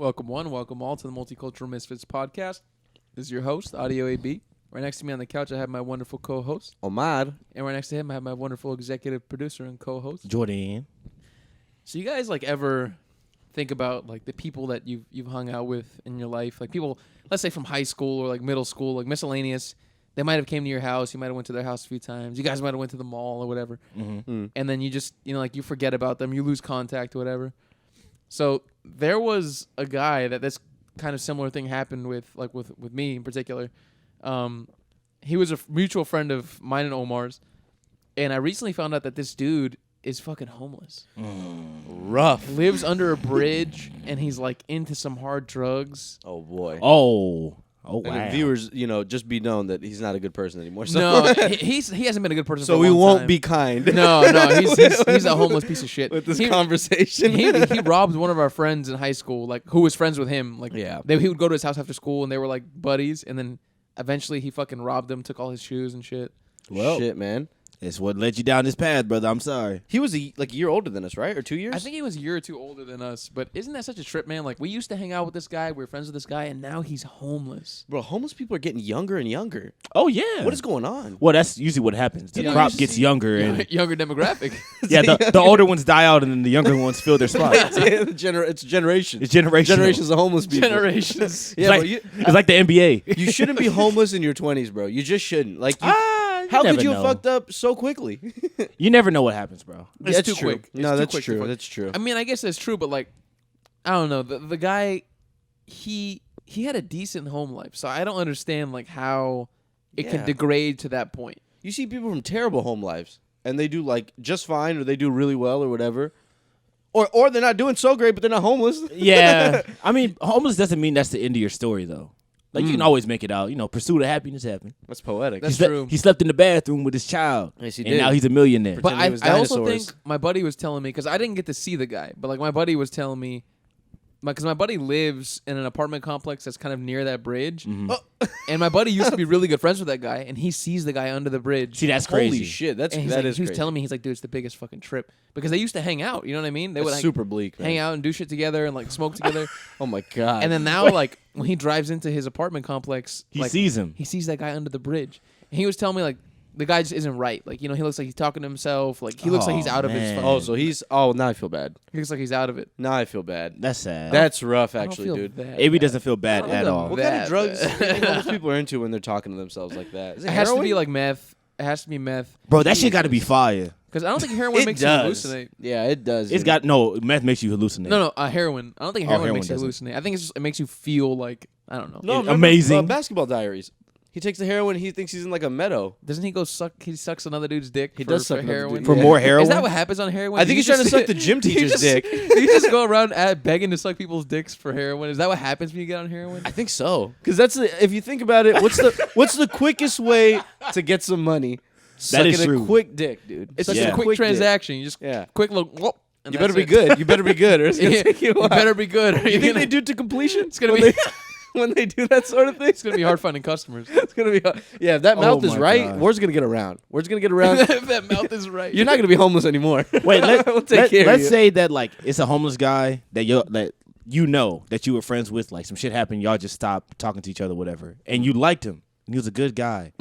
Welcome one, welcome all to the Multicultural Misfits podcast. This is your host, Audio AB. Right next to me on the couch, I have my wonderful co-host, Omar. and right next to him, I have my wonderful executive producer and co-host, Jordan. So you guys ever think about the people that you've hung out with in your life, like people, let's say from high school or middle school, miscellaneous. They might have came to your house. You might have went to their house a few times. You guys might have went to the mall or whatever. Mm-hmm. And then you just you forget about them. You lose contact or whatever. So there was a guy that this kind of similar thing happened with me in particular. He was a mutual friend of mine and Omar's, and I recently found out that this dude is fucking homeless. Rough. Lives under a bridge, and he's into some hard drugs. Oh boy. Oh wow. And viewers, just be known that he's not a good person anymore. So. No, he hasn't been a good person. So for a we long won't time. be kind. No, he's a homeless piece of shit. With this conversation. He robbed one of our friends in high school, who was friends with him. Yeah. He would go to his house after school, and they were buddies. And then eventually he fucking robbed him, took all his shoes and shit. Well, shit, man. it's what led you down this path, brother. I'm sorry. He was a year older than us, right? Or 2 years? I think he was a year or two older than us. But isn't that such a trip, man? We used to hang out with this guy, we were friends with this guy, and now he's homeless. Bro, homeless people are getting younger and younger. Oh yeah. What is going on? Well, that's usually what happens. The crop gets younger, and Younger demographic. yeah, the older ones die out, and then the younger ones fill their spots. It's generations. It's generational. Generations of homeless people. Generations. Yeah, It's like the NBA. you shouldn't be homeless in your 20s, bro. You just shouldn't. You How could never you know. have fucked up so quickly? You never know what happens, bro. It's That's too true. quick. No, It's too that's quick to true. fuck. That's true. I mean, I guess that's true, but I don't know. The guy, he had a decent home life, so I don't understand how it can Yeah. degrade to that point. You see people from terrible home lives, and they do just fine, or they do really well, or whatever, or they're not doing so great, but they're not homeless. Yeah. I mean, homeless doesn't mean that's the end of your story, though. You can always make it out. Pursuit of happiness happened. That's poetic. That's He true. He slept in the bathroom with his child. Yes, he and did. now he's a millionaire. But Pretend he was I also dinosaurs. think my buddy was telling me, because I didn't get to see the guy, but my buddy was telling me, because my buddy lives in an apartment complex that's kind of near that bridge, and my buddy used to be really good friends with that guy, and he sees the guy under the bridge. See, that's Holy crazy. shit, and he's that he is was crazy. telling me, he's like, dude, it's the biggest fucking trip, because they used to hang out. You know what I mean? They That's would super bleak, man. hang out and do shit together and smoke together. Oh my god. And then now, when he drives into his apartment complex, He sees him. He sees that guy under the bridge, and he was telling me the guy just isn't right. He looks like he's talking to himself. He looks like he's out of his. man. Fucking, so he's. Oh, now I feel bad. he looks like he's out of it. Now I feel bad. That's sad. That's rough, I don't actually, feel dude. that AB bad. doesn't feel bad I at don't all. What kind That of drugs bad. do you think homeless people are into when they're talking to themselves like that? Is It has to be heroin? meth. It has to be meth. Bro, that shit got to be fire. Because I don't think heroin It makes does. you hallucinate. Yeah, it does. It's dude. got no meth makes you hallucinate. No, heroin. I don't think heroin heroin makes you doesn't. hallucinate. I think it makes you feel I don't know. No, remember, amazing. Basketball Diaries. He takes the heroin. He thinks he's in a meadow. Doesn't he go suck? He sucks another dude's dick. He for, does suck for another heroin. dude. For Yeah. more heroin. Is that what happens on heroin? I think he's trying to suck the gym teacher's dick. You just go around begging to suck people's dicks for heroin. Is that what happens when you get on heroin? I think so. Because if you think about it, what's the quickest way to get some money? Sucking is true. a quick dick, dude. It's Sucking just Yeah. a quick dick. transaction. You just Yeah. quick look. Whoop, and You better that's be it. good. You better be good, or it's gonna take you a You while. better be good. Or You you're think gonna, they do it to completion? It's gonna When be. when they do that sort of thing. It's gonna be hard finding customers. It's gonna be yeah. If that Oh mouth is my right, God. word's gonna get around. Word's gonna get around. If that mouth is right. You're not gonna be homeless anymore. Wait, We'll take care of let's you. say that it's a homeless guy that that you were friends with. Some shit happened, y'all just stopped talking to each other, whatever, and you liked him, and he was a good guy.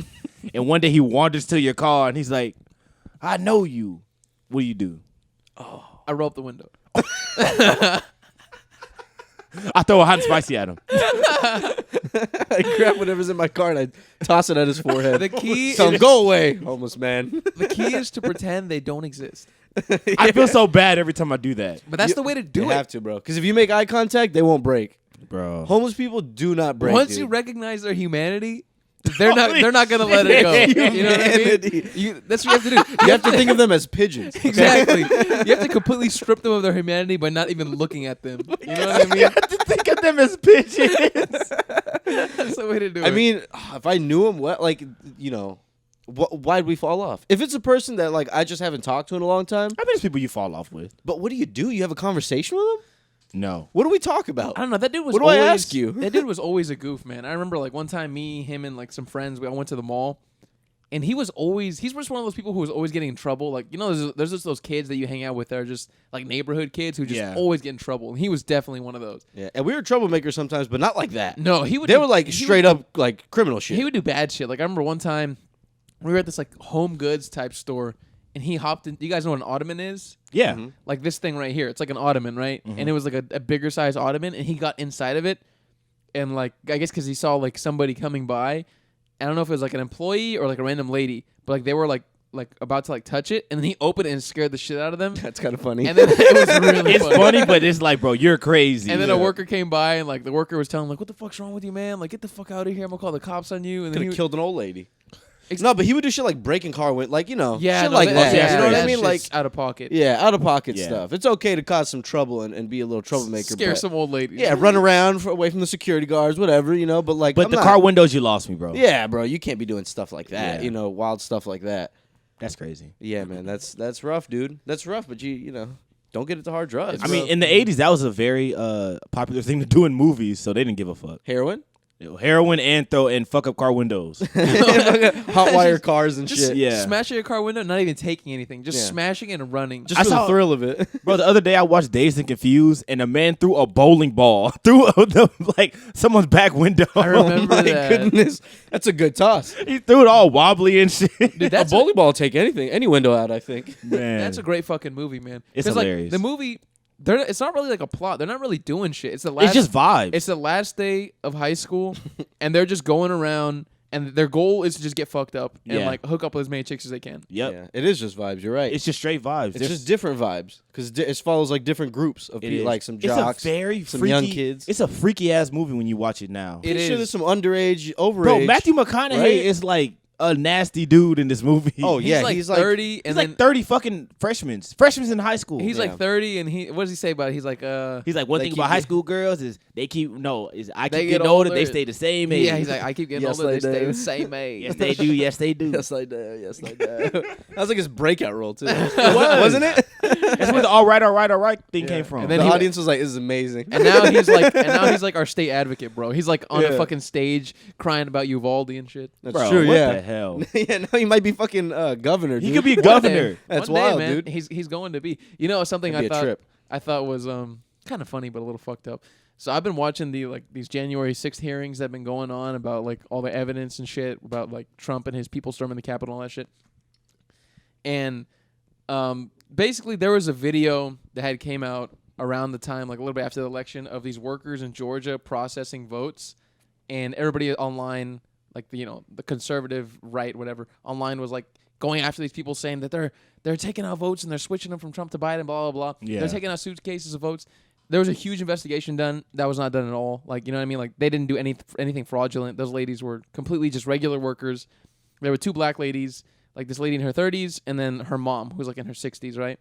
And one day he wanders to your car, and he's like, "I know you." What do you do? I roll up the window. I throw a hot and spicy at him. I grab whatever's in my car and I toss it at his forehead. The key Tell him, is, go away, homeless man. the key is to pretend they don't exist. I feel so bad every time I do that, But that's the way to do You it. have to, bro. Because if you make eye contact, they won't break. bro. Homeless people do not break. Once dude. you recognize their humanity, they're not gonna let it go. You know what I Humanity. mean? That's what you have to do. You have to think of them as pigeons. okay? Exactly. You have to completely strip them of their humanity by not even looking at them. You know what I mean? to think of them as pigeons. That's the way to do it. I mean, if I knew him well, why'd we fall off? If it's a person that I just haven't talked to in a long time, I bet it's people you fall off with. but what do? You have a conversation with them? No. What do we talk about? I don't know. That dude was. What do I always, ask you? That dude was always a goof, man. I remember one time, me, him, and some friends. We all went to the mall, And he's just one of those people who was always getting in trouble. Like, there's just those kids that you hang out with that are just like neighborhood kids who just always get in trouble. And he was definitely one of those. Yeah, and we were troublemakers sometimes, but not like that. No, They were like straight up like criminal shit. He would do bad shit. Like I remember one time we were at this like home goods type store, and he hopped in. You guys know what an ottoman is? Yeah. Like this thing right here. It's like an ottoman, right? And it was like a bigger size ottoman, and he got inside of it, and like I guess because he saw like somebody coming by. I don't know if it was like an employee or like a random lady, but like they were like about to like touch it, and then he opened it and scared the shit out of them. That's kind of funny. And then it was really It's funny, but it's like, bro, you're crazy. And then a worker came by, and like the worker was telling him like, "What the fuck's wrong with you, man? Like, get the fuck out of here! I'm gonna call the cops on you." And then Could have killed an old lady. No, but he would do shit like breaking car windows, like, shit like that. You know what I mean? Like out of pocket. Yeah, out of pocket stuff. It's okay to cause some trouble and be a little troublemaker. Scare some old lady. Yeah, run around away from the security guards, whatever, But like, but car windows, you lost me, bro. Yeah, bro, you can't be doing stuff like that. Yeah. Wild stuff like that. That's crazy. Yeah, man, that's rough, dude. That's rough, but don't get into hard drugs. I mean, in the 80s, that was a very popular thing to do in movies, so they didn't give a fuck. Heroin? Heroin and fuck up car windows. Hot wire cars and just shit. Yeah. Smashing a car window, not even taking anything, just smashing it and running. Just for the thrill of it. Bro, the other day I watched Dazed and Confused, and a man threw a bowling ball through someone's back window. I remember My that. goodness. That's a good toss. He threw it all wobbly and shit. Dude, A bowling ball will take any window out, I think. Man. That's a great fucking movie, man. It's 'Cause, hilarious. Like, the movie, it's not really like a plot. They're not really doing shit. It's just vibes. It's the last day of high school, and they're just going around, and their goal is to just get fucked up and like hook up with as many chicks as they can. Yep. Yeah, it is just vibes. You're right. It's just straight vibes. It's just different vibes because it follows like different groups of people, like some jocks, it's a very some freaky, young kids. It's a freaky ass movie when you watch it now. It Sure, is. there's some underage, overage. Bro, Matthew McConaughey right? is like a nasty dude in this movie. Oh, yeah, he's like 30, He's and like then 30 fucking freshmen in high school. he's like 30, and what does he say about it? He's like, one thing about high school girls is I keep They getting get older, older. they stay the same age. yeah, he's like, I keep getting Yes, older, they they stay do. the same age. yes they do, yes they do. Yes, I do. Yes, I do. That was like his breakout role too, was. wasn't it? That's where the all right thing came from. And then The he- audience was like, "This is amazing." And now he's like our state advocate, bro. He's like on a Yeah. fucking stage crying about Uvalde and shit. That's Bro, true. what Yeah. the hell? Yeah. No, he might be fucking governor. He dude. could be One governor. day- That's one day, wild, man. dude. He's going to be. Something That'd be a trip. I thought was kind of funny but a little fucked up. So I've been watching these January 6th hearings that have been going on about like all the evidence and shit about like Trump and his people storming the Capitol and all that shit. And basically there was a video that had came out around the time, like a little bit after the election, of these workers in Georgia processing votes, and everybody online, like the conservative right, whatever, online was like going after these people, saying that they're taking out votes and they're switching them from Trump to Biden, blah blah blah. Yeah. They're taking out suitcases of votes. There was a huge investigation done. That was not done at all. Like, you know what I mean? Like, they didn't do anything fraudulent. Those ladies were completely just regular workers. There were two black ladies, like this lady in her 30s and then her mom, who's like in her 60s, right?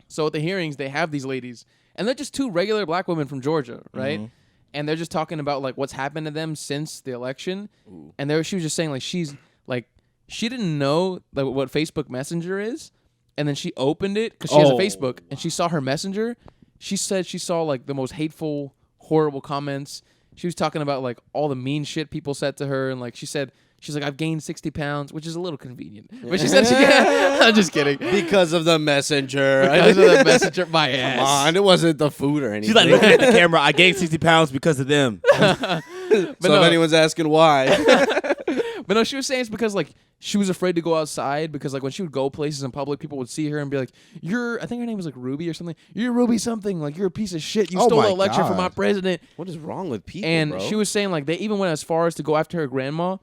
So at the hearings, they have these ladies, and they're just two regular black women from Georgia, right? Mhm. And they're just talking about like what's happened to them since the election. Ooh. And she was just saying like she didn't know like what Facebook Messenger is, and then she opened it because she has a Facebook, and she saw her Messenger. She said she saw like the most hateful, horrible comments. She was talking about like all the mean shit people said to her, and like she's like, I've gained 60 pounds, which is a little convenient. But she said I'm just kidding. Because of the messenger. Because of the Messenger, my ass. Come on, it wasn't the food or anything. She's like looking at the camera. I gained 60 pounds because of them. But So no, if anyone's asking why, but no, she was saying it's because like she was afraid to go outside because like when she would go places in public, people would see her and be like, I think her name was like Ruby or something. You're Ruby something. Like, you're a piece of shit. You Oh stole my the election from my God. president. what is wrong with people? And bro? she was saying like they even went as far as to go after her grandma,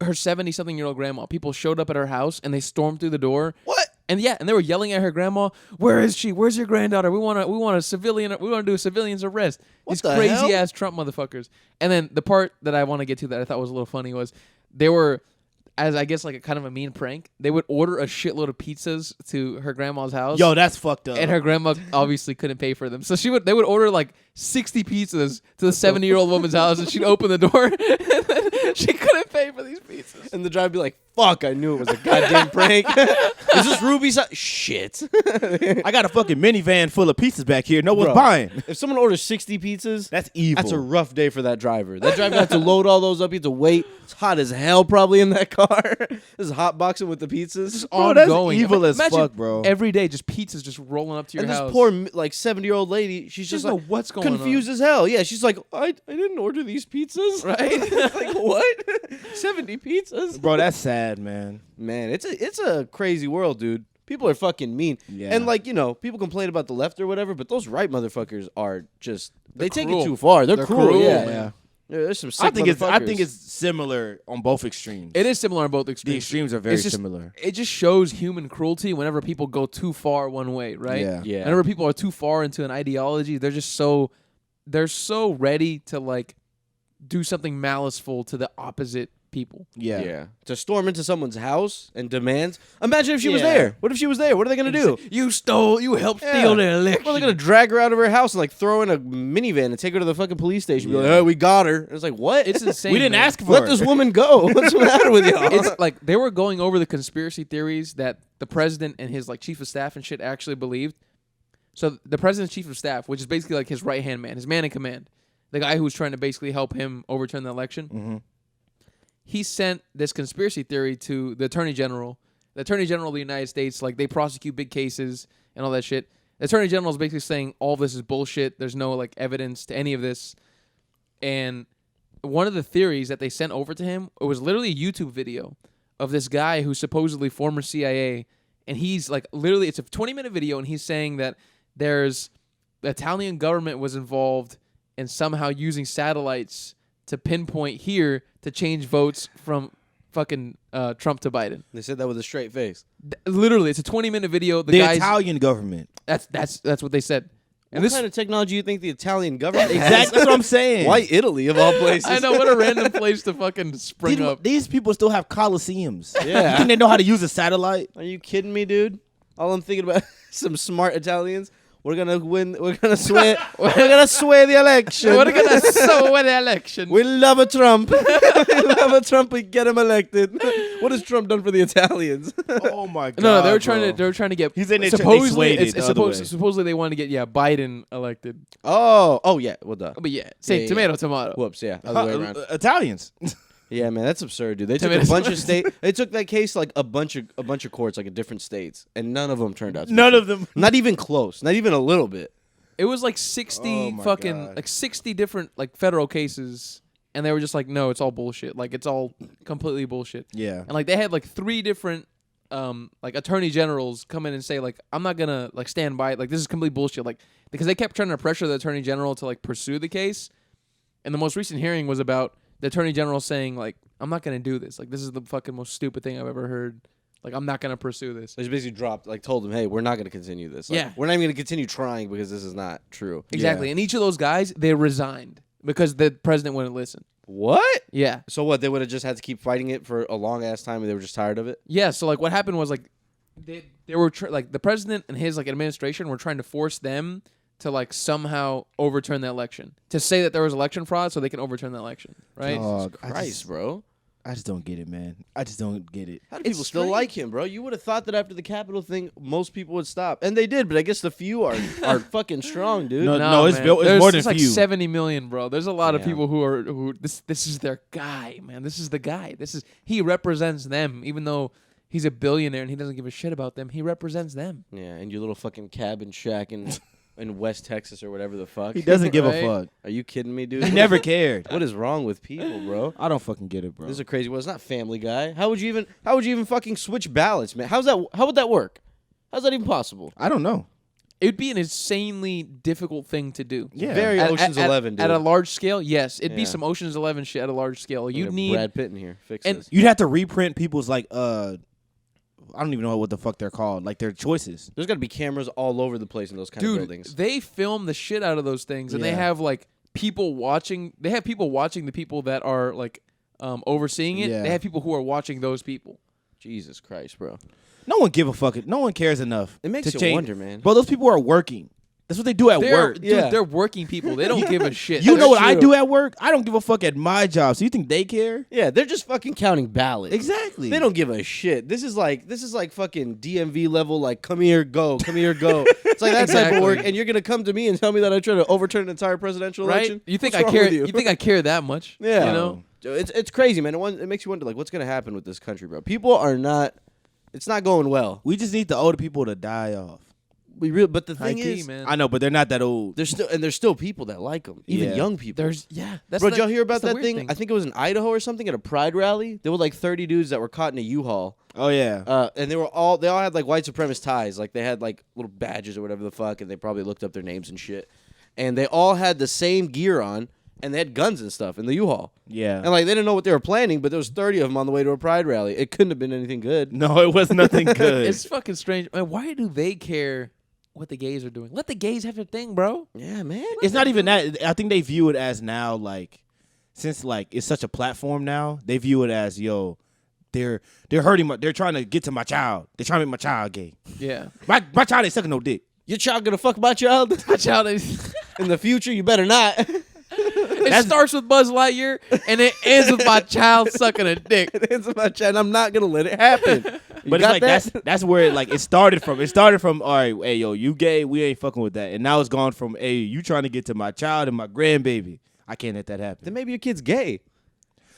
her 70-something-year-old grandma. People showed up at her house and they stormed through the door. What? And they were yelling at her grandma, "Where is she? Where's your granddaughter? We want a civilian. We want to do a civilian's arrest." What These the crazy hell? ass Trump motherfuckers. And then the part that I want to get to that I thought was a little funny was they were, as I guess like a kind of a mean prank, they would order a shitload of pizzas to her grandma's house. Yo, that's fucked up. And her grandma obviously couldn't pay for them. So they would order like 60 pizzas to the 70-year-old woman's house, and she'd open the door and then she couldn't pay for these pizzas. And the driver would be like, fuck, I knew it was a goddamn prank. Is this Ruby's house? Shit. I got a fucking minivan full of pizzas back here. No one's Bro, buying. If someone orders 60 pizzas, That's evil. that's a rough day for that driver. That driver has to load all those up. He has to wait. It's hot as hell probably in that car. This is hot boxing with the pizzas. Bro, that's ongoing. evil as Imagine fuck, bro. Every day, just pizzas just rolling up to your And house. this poor like 70-year-old lady, she's She just doesn't like know what's going confused as hell. Yeah, she's like, I didn't order these pizzas. Right? Like what? 70 pizzas? Bro, that's sad, man. Man, it's a crazy world, dude. People are fucking mean. Yeah. And like, people complain about the left or whatever, but those right motherfuckers are just they take cruel. it too far. They're cruel. Yeah. Yeah. Yeah, there's some sick I think motherfuckers. it's similar on both extremes. It is similar on both The extremes. extremes are very It's just- similar. It just shows human cruelty whenever people go too far one way, right? Yeah. Yeah. Whenever people are too far into an ideology, they're so ready to like do something maliceful to the opposite people. Yeah. To storm into someone's house and demands. Imagine if she was Yeah. there. What if she was there? What are they gonna do? You helped steal the election. Well, they're gonna drag her out of her house and like throw her in a minivan and take her to the fucking police station. Be like, Yeah. "Oh, we got her." And it's like, what? It's insane. We didn't man. ask for Let it. this woman go. What's the matter with y'all? It's like they were going over the conspiracy theories that the president and his like chief of staff and shit actually believed. So the president's chief of staff, which is basically like his right hand man, his man in command, the guy who was trying to basically help him overturn the election. Mm-hmm. He sent this conspiracy theory to the attorney general. The attorney general of the United States, like they prosecute big cases and all that shit. The attorney general is basically saying all this is bullshit. There's no like evidence to any of this. And one of the theories that they sent over to him, it was literally a YouTube video of this guy who's supposedly former CIA, and he's like literally it's a 20-minute video, and he's saying that the Italian government was involved in somehow using satellites to pinpoint here to change votes from fucking Trump to Biden. They said that with a straight face. Literally, it's a 20-minute video. The guy's Italian government. that's what they said. And What kind of technology do you think the Italian government has? Exactly. That's what I'm saying. Why Italy of all places? I know, what a random place to fucking spring up. These people still have coliseums. Yeah. You think they know how to use a satellite? Are you kidding me, dude? All I'm thinking about some smart Italians. We're gonna win. We're gonna sway. We're gonna sway the election. We're gonna win the election. We love a Trump. We love a Trump. We get him elected. What has Trump done for the Italians? Oh my god. No, they were bro. trying to get. He's in there. Supposedly, They swayed it the other way. supposedly they wanted to get Biden elected. Oh yeah. Well, duh. But yeah, say Yeah. tomato. Whoops. Yeah. Other way around. Italians. Yeah, man, that's absurd, dude. They took Tomatoes. a bunch of state. They took that case like a bunch of courts, like in different states, and none of them turned out. To be None true. of them. Not even close. Not even a little bit. It was like 60 Oh my fucking God. like 60 different like federal cases, and they were just like, no, it's all bullshit. Like it's all completely bullshit. Yeah. And like they had like 3 different like attorney generals come in and say like, I'm not gonna like stand by it. Like this is complete bullshit. Like because they kept trying to pressure the attorney general to like pursue the case, and the most recent hearing was about the attorney general saying like, I'm not gonna do this. Like this is the fucking most stupid thing I've ever heard. Like I'm not gonna pursue this. They just basically dropped, like, told them, hey, we're not going to continue this. Like, Yeah. we're not even going to continue trying because this is not true. Exactly. And each of those guys, they resigned because the president wouldn't listen. What? Yeah. So what? They would have just had to keep fighting it for a long ass time, and they were just tired of it. Yeah. So like what happened was like they were like the president and his like administration were trying to force them to like somehow overturn the election, to say that there was election fraud so they can overturn the election, right? Dog, Christ, bro. I just don't get it, man. I just don't get it. How do It's people still strange. like him, bro? You would have thought that after the Capitol thing, most people would stop, and they did. But I guess the few are fucking strong, dude. No, No, it's man. built- it's There's more than like few. 70 million, bro. There's a lot of Yeah. people who this is their guy, man. This is the guy. He represents them, even though he's a billionaire and he doesn't give a shit about them. He represents them. Yeah, and your little fucking cabin shack in West Texas or whatever the fuck. He doesn't give Right? a fuck. Are you kidding me, dude? He never cared. What is wrong with people, bro? I don't fucking get it, bro. This is a crazy one. It's not Family Guy. How would you even fucking switch ballots, man? How would that work? How's that even possible? I don't know. It would be an insanely difficult thing to do. Yeah. Very Ocean's 11, dude. At a large scale, yes. It'd be Yeah. some Ocean's 11 shit at a large scale. We You'd got need Brad Pitt in here. Fix and- this. You'd have to reprint people's like I don't even know what the fuck they're called. Like their choices. There's got to be cameras all over the place in those kind of dude, buildings. they film the shit out of those things, and they Yeah. have like people watching. They have people watching the people that are like overseeing it. Yeah. They have people who are watching those people. Jesus Christ, bro. No one give a fuck. No one cares enough. It makes to you change. wonder, man. Bro, those people are working. That's what they do at work. Dude, they're working people. They don't give a shit. You know what I true. do at work? I don't give a fuck at my job. So you think they care? Yeah, they're just fucking counting ballots. Exactly. They don't give a shit. This is like fucking DMV level. Like, come here, go. Come here, go. It's like that type Exactly. of work. And you're gonna come to me and tell me that I try to overturn an entire presidential right? election. You think What's I wrong care? with You think I care that much? Yeah. You know. It's crazy, man. It makes you wonder, like, what's gonna happen with this country, bro? People are not. It's not going well. We just need the older people to die off. But the thing High key, is, man. I know, but they're not that old. there's still people that like them, even Yeah. young people. That's Bro, did y'all hear about that's that the weird thing? I think it was in Idaho or something at a pride rally. There were like 30 dudes that were caught in a U-Haul. Oh yeah. And they all had like white supremacist ties. Like they had like little badges or whatever the fuck, and they probably looked up their names and shit. And they all had the same gear on, and they had guns and stuff in the U-Haul. Yeah. And like they didn't know what they were planning, but there was 30 of them on the way to a pride rally. It couldn't have been anything good. No, it was nothing good. It's fucking strange. Man, why do they care what the gays are doing? Let the gays have their thing, bro. Yeah, man. It's not even that. I think they view it as now, like, since like it's such a platform now, they view it as, yo, they're hurting they're trying to get to my child. They're trying to make my child gay. Yeah. My child ain't sucking no dick. Your child gonna fuck my child? My child is. In the future, you better not. It starts with Buzz Lightyear and it ends with my child sucking a dick. It ends with my child. And I'm not gonna let it happen. You But it's got like that? that's where it started from. It started from, all right, hey yo, you gay, we ain't fucking with that. And now it's gone from, hey, you trying to get to my child and my grandbaby. I can't let that happen. Then maybe your kid's gay.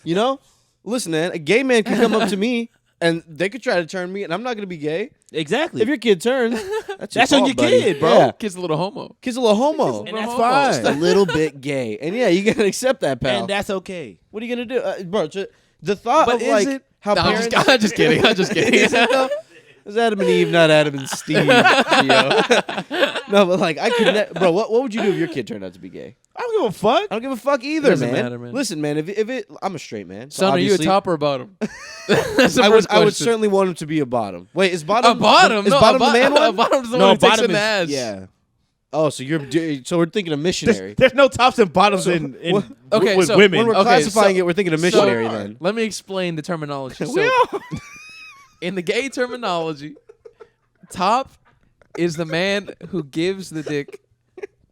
You know? Listen, man, a gay man can come up to me and they could try to turn me, and I'm not gonna be gay. Exactly. If your kid turns, that's on fault, your buddy. kid, bro. Yeah. Kid's a little homo. Kid's a little homo. and that's homo. fine. Just a little bit gay. And yeah, you gotta accept that, pal. And that's okay. What are you gonna do? Bro, the thought But of is like it? how No, parents... I'm just kidding. I'm just kidding. Is it though? It's Adam and Eve, not Adam and Steve. Gio. No, but like I could, bro. What would you do if your kid turned out to be gay? I don't give a fuck. I don't give a fuck either, Doesn't man. matter, man. Listen, man. If it, I'm a straight man. So Son, are you a obviously- top or a bottom? That's the I first would question. certainly want him to be a bottom. Wait, is bottom A bottom? Is No, bottom a the man A one? bottom's the No, one who takes bottom in the is ass. yeah. Oh, so we're thinking of missionary. There's no tops and bottoms in Okay, with so women. When we're Okay, classifying so- it, we're thinking of missionary. So, Then let me explain the terminology. We So, are. in the gay terminology, top is the man who gives the dick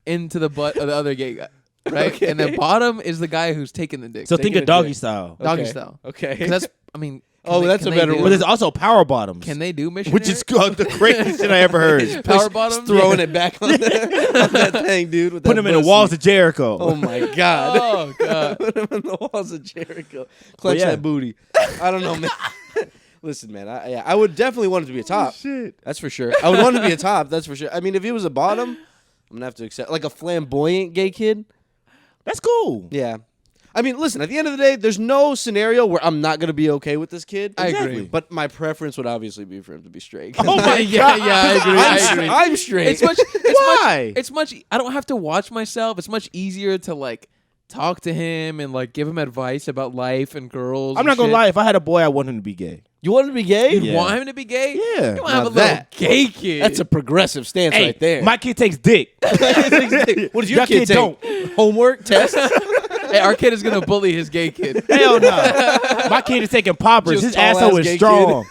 into the butt of the other gay guy, right? Okay. And then bottom is the guy who's taking the dick. So Taking think of a doggy dick. style. Doggy Okay. style. Okay. 'Cause that's, I mean. Oh, that's a better do- But word. there's also power bottoms, Can they do missionary? which is the craziest shit I ever heard. power bottom? throwing it back on, on that thing, dude. With Put that them in the pussy. walls of Jericho. Oh my god. Oh god. Put him in the walls of Jericho. Clench yeah. that booty. I don't know, man. Listen, man. I would definitely want it to be a top. Shit. That's for sure. I would want it to be a top. That's for sure. I mean, if he was a bottom, I'm gonna have to accept like a flamboyant gay kid. That's cool. Yeah. I mean, listen. At the end of the day, there's no scenario where I'm not gonna be okay with this kid. I Exactly. agree. But my preference would obviously be for him to be straight. Oh my yeah, god. I agree. I agree. I'm straight. It's much. Why? It's much. I don't have to watch myself. It's much easier to like talk to him and like give him advice about life and girls. I'm not gonna lie. If I had a boy, I want him to be gay. You want him to be gay? You Yeah. want him to be gay? Yeah. You want to have Now a little that- gay kid? That's a progressive stance Hey, right there. my kid takes dick. What does your Your kid kid take? don't. Homework, tests? Hey, our kid is gonna bully his gay kid. Hell no. My kid is taking poppers. Just His tall-ass asshole gay is strong.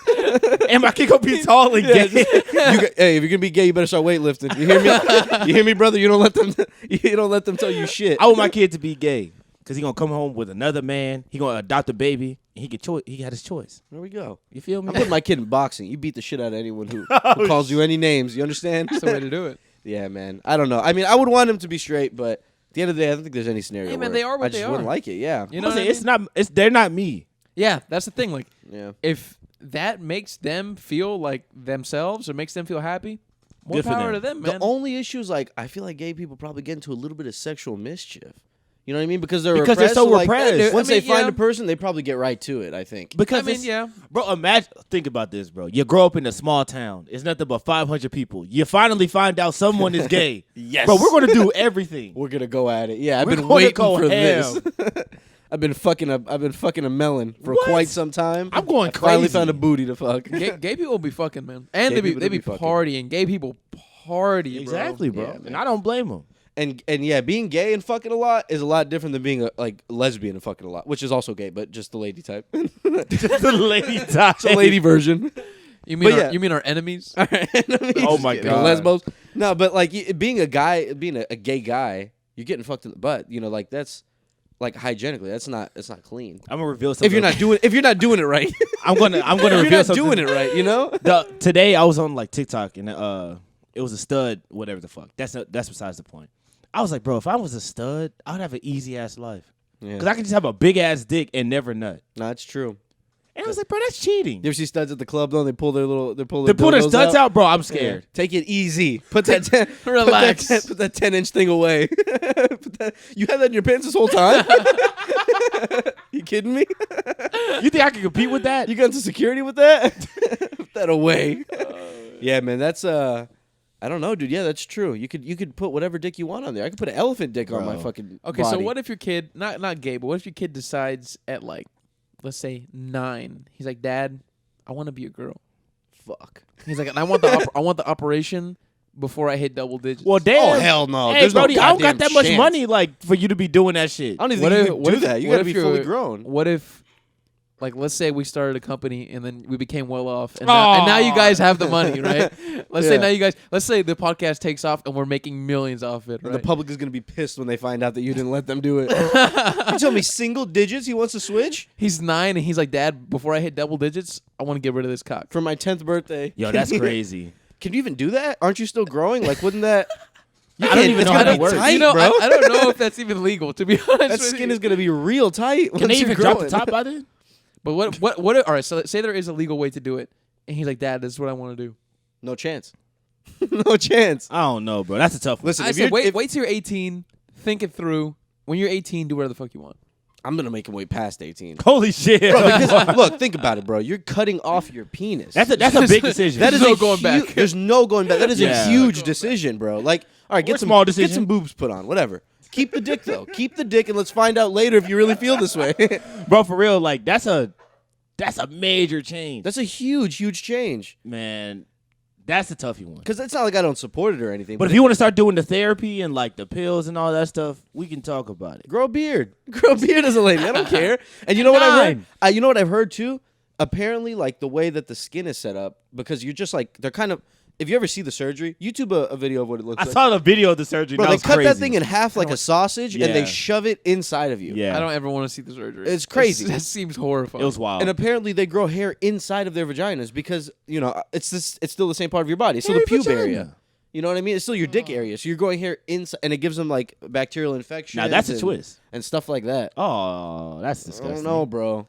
And my kid gonna be tall and gay. Hey, if you're gonna be gay, you better start weightlifting. You hear me? You hear me, brother? You don't let them. You don't let them tell you shit. I want my kid to be gay because he gonna come home with another man. He gonna adopt a baby. And he got his choice. There we go. You feel me? I'm putting my kid in boxing. You beat the shit out of anyone who Oh, calls you any names. You understand? That's the way to do it. Yeah, man. I don't know. I mean, I would want him to be straight, but at the end of the day, I don't think there's any scenario. Hey, man, where they are what I just they wouldn't are. like it. Yeah. You know what I mean? it's not. They're not me. Yeah, that's the thing. Like, Yeah. if that makes them feel like themselves or makes them feel happy, more Good for power them. to them, The man. only issue is like I feel like gay people probably get into a little bit of sexual mischief. You know what I mean? Because they're so like, repressed. once I mean, they find yeah. a person, they probably get right to it. I think. Because I mean, it's- yeah. Bro, think about this, bro. You grow up in a small town. It's nothing but 500 people. You finally find out someone is gay. Yes. Bro, we're gonna do everything. We're gonna go at it. Yeah, I've We're been gonna waiting go for ham. this. I've been fucking a melon for What? quite some time. I'm going I finally crazy. found a booty to fuck. Gay people be fucking, man, and Gay they people be do be fucking. partying. Gay people party, Exactly, bro. Yeah, man. And I don't blame them. And yeah, being gay and fucking a lot is a lot different than being a lesbian and fucking a lot, which is also gay, but just the lady type. Just the lady type. It's a lady version. You mean But yeah. you mean our enemies? Oh my God. Lesbos. No, but like being a guy, being a gay guy, you're getting fucked in the butt. You know, like that's like hygienically, that's not clean. I'm gonna reveal something. If you're not doing it right, I'm gonna if reveal you're not something. doing it right, you know. Today I was on like TikTok and it was a stud, whatever the fuck. That's besides the point. I was like, bro, if I was a stud, I would have an easy ass life. Yeah. Because I could just have a big ass dick and never nut. No, it's true. And I was like, bro, that's cheating. You ever see studs at the club though? They pull their They pull their dildos studs out, bro. I'm scared. Yeah. Take it easy. Put that Relax. Put that 10-inch thing away. You had that in your pants this whole time? You kidding me? You think I can compete with that? You got into security with that? Put that away. Yeah, man. That's I don't know, dude. Yeah, that's true. You could put whatever dick you want on there. I could put an elephant dick on my fucking Okay, body. so what if your kid, not gay, but what if your kid decides at like, let's say 9, he's like, Dad, I want to be a girl. Fuck. He's like, and I want the operation before I hit double digits. Well, damn. Oh hell no. Hey, There's Brody, no I don't got goddamn that much chance. money like for you to be doing that shit. I don't even think you can do that. You gotta be fully grown. What if, like, let's say we started a company and then we became well off, and now you guys have the money, right? Let's say the podcast takes off and we're making millions off it. And Right? the public is gonna be pissed when they find out that you didn't let them do it. You tell me single digits he wants to switch? He's 9 and he's like, Dad, before I hit double digits, I want to get rid of this cock. For my 10th birthday. Yo, that's crazy. Can you even do that? Aren't you still growing? Like, wouldn't that? I don't even know how that works. Tight, You know, bro. I don't know if that's even legal, to be honest. That with skin you. is gonna be real tight. Can they even drop the top by then? But what? All right, so say there is a legal way to do it, and he's like, Dad, this is what I want to do. No chance. No chance. I don't know, bro. That's a tough one. Listen, I if said, you're, wait till you're 18, think it through. When you're 18, do whatever the fuck you want. I'm gonna make him wait past 18. Holy shit. Bro, because look, think about it, bro. You're cutting off your penis. That's a big decision. That is no a going back. There's no going back. That is Yeah. a huge decision, bro. Like, all right, Or get some small Get decision. some boobs put on, whatever. Keep the dick though. Keep the dick, and let's find out later if you really feel this way. Bro, for real, like that's a major change. That's a huge change. Man, that's a toughy one. Because it's not like I don't support it or anything. But if you want to start doing the therapy and like the pills and all that stuff, we can talk about it. grow a beard. Grow a beard as a lady. I don't care. And you know what I've heard? You know what I've heard too? Apparently, like the way that the skin is set up, because you're just like, they're kind of, if you ever see the surgery, YouTube a video of what it looks I like. saw the video of the surgery. Bro, that they was cut crazy. that thing in half like a sausage, and Yeah. they shove it inside of you. Yeah, I don't ever want to see the surgery. It's crazy. That seems horrifying. it was wild. And apparently they grow hair inside of their vaginas because, you know, it's still the same part of your body. It's still the Hairy pube vagina. area. You know what I mean? It's still your dick area. So you're growing hair inside, and it gives them like bacterial infections. Now that's a and- twist. And stuff like that. Oh, that's I disgusting. don't know, bro.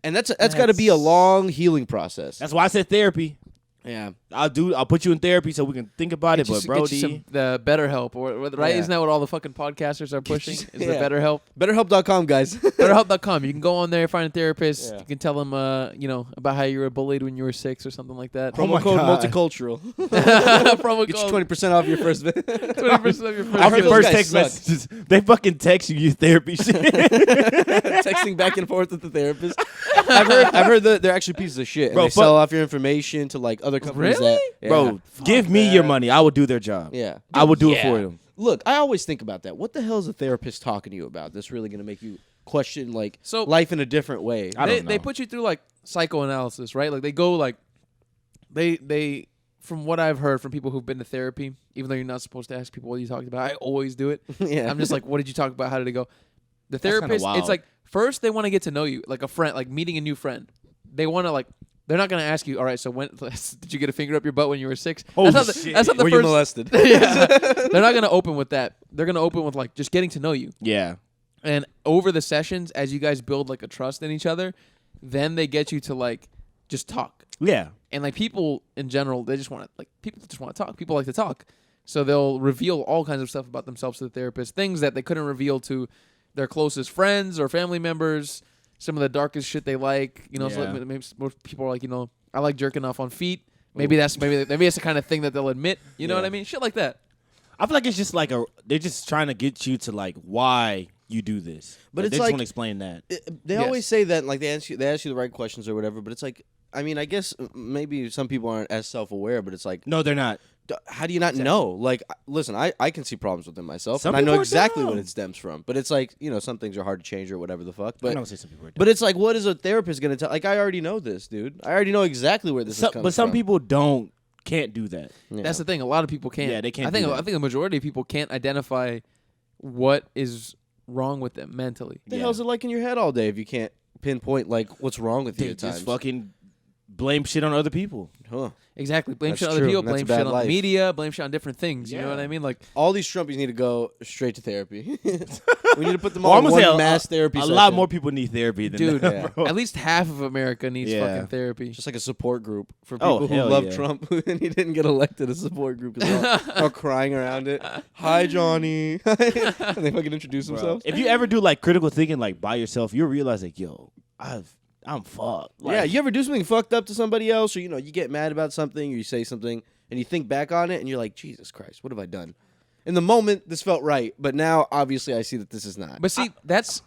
And that's got to be a long healing process. That's why I said therapy. Yeah. I'll put you in therapy so we can think about it. But Get you some, the BetterHelp, right? Yeah. Isn't that what all the fucking podcasters are pushing? Is the Yeah. BetterHelp? BetterHelp.com, guys. BetterHelp.com. You can go on there, find a therapist. Yeah. You can tell them, about how you were bullied when you were 6 or something like that. Oh my Promo code God. Multicultural. Promo Get code you 20% off your first visit. 20% of your first. Off heard your those first guys text suck. messages, they fucking text you therapy shit. Texting back and forth with the therapist. I've heard that they're actually pieces of shit. And Bro, they sell off your information to like other companies. Really? That, Bro, give me your money. I will do their job. Yeah. I will do it Yeah. for them. Look, I always think about that. What the hell is a therapist talking to you about that's really going to make you question like So- life in a different way? I don't They know. put you through like psychoanalysis, right? Like they go like they from what I've heard from people who've been to therapy, even though you're not supposed to ask people what you talked about, I always do it. Yeah. I'm just like, what did you talk about? How did it go? The kinda therapist, wild. it's like first they want to get to know you, like a friend, like meeting a new friend. They want to like. They're not gonna ask you. All right, so when did you get a finger up your butt when you were 6? Holy that's shit. That's not the Were you first. molested? Yeah. They're not gonna open with that. They're gonna open with like just getting to know you. Yeah. And over the sessions, as you guys build like a trust in each other, then they get you to like just talk. Yeah. And like people in general, they just want to people just want to talk. People like to talk, so they'll reveal all kinds of stuff about themselves to the therapist, things that they couldn't reveal to their closest friends or family members. Some of the darkest shit they like, so Yeah. maybe most people are like, I like jerking off on feet. Maybe that's the kind of thing that they'll admit. You know Yeah. what I mean? Shit like that. I feel like it's just like they're just trying to get you to like why you do this. But Like, it's they like- just want to explain that. They Yes. always say that, like they ask you the right questions or whatever. But it's like, I mean, I guess maybe some people aren't as self-aware. But it's like, No, they're not. how do you not know? Like, listen, I can see problems within myself, Some and I know people are exactly dumb. what it stems from. But it's like, some things are hard to change or whatever the fuck. I But don't say some people are dumb. but it's like, what is a therapist gonna tell? Like, I already know this, dude. I already know exactly where this is coming But some from. people don't can't do that. Yeah. That's the thing. A lot of people can't. Yeah, they can't I think do that. I think the majority of people can't identify what is wrong with them mentally. The hell's it like in your head all day if you can't pinpoint like what's wrong with you They at times? just fucking blame shit on other people. Huh. Exactly. Blame That's shit on other true. people. That's Blame a bad shit on life. the media. Blame shit on different things. You know what Yeah. I mean? Like, All these Trumpies need to go straight to therapy. We need to put them Well, all I'm in gonna say one mass therapy a session. lot more people need therapy than dude, that, Yeah. bro. at least half of America needs Yeah. fucking therapy. Just like a support group for Oh, people who hell love yeah. Trump and he didn't get elected. A support group is all crying around it. Hi, Johnny. And they fucking introduce Bro, themselves. if you ever do like critical thinking like by yourself, you'll realize like, yo, I'm fucked. Like, Yeah, you ever do something fucked up to somebody else, or you get mad about something, or you say something, and you think back on it, and you're like, Jesus Christ, what have I done? In the moment, this felt right, but now obviously I see that this is not. But see, that's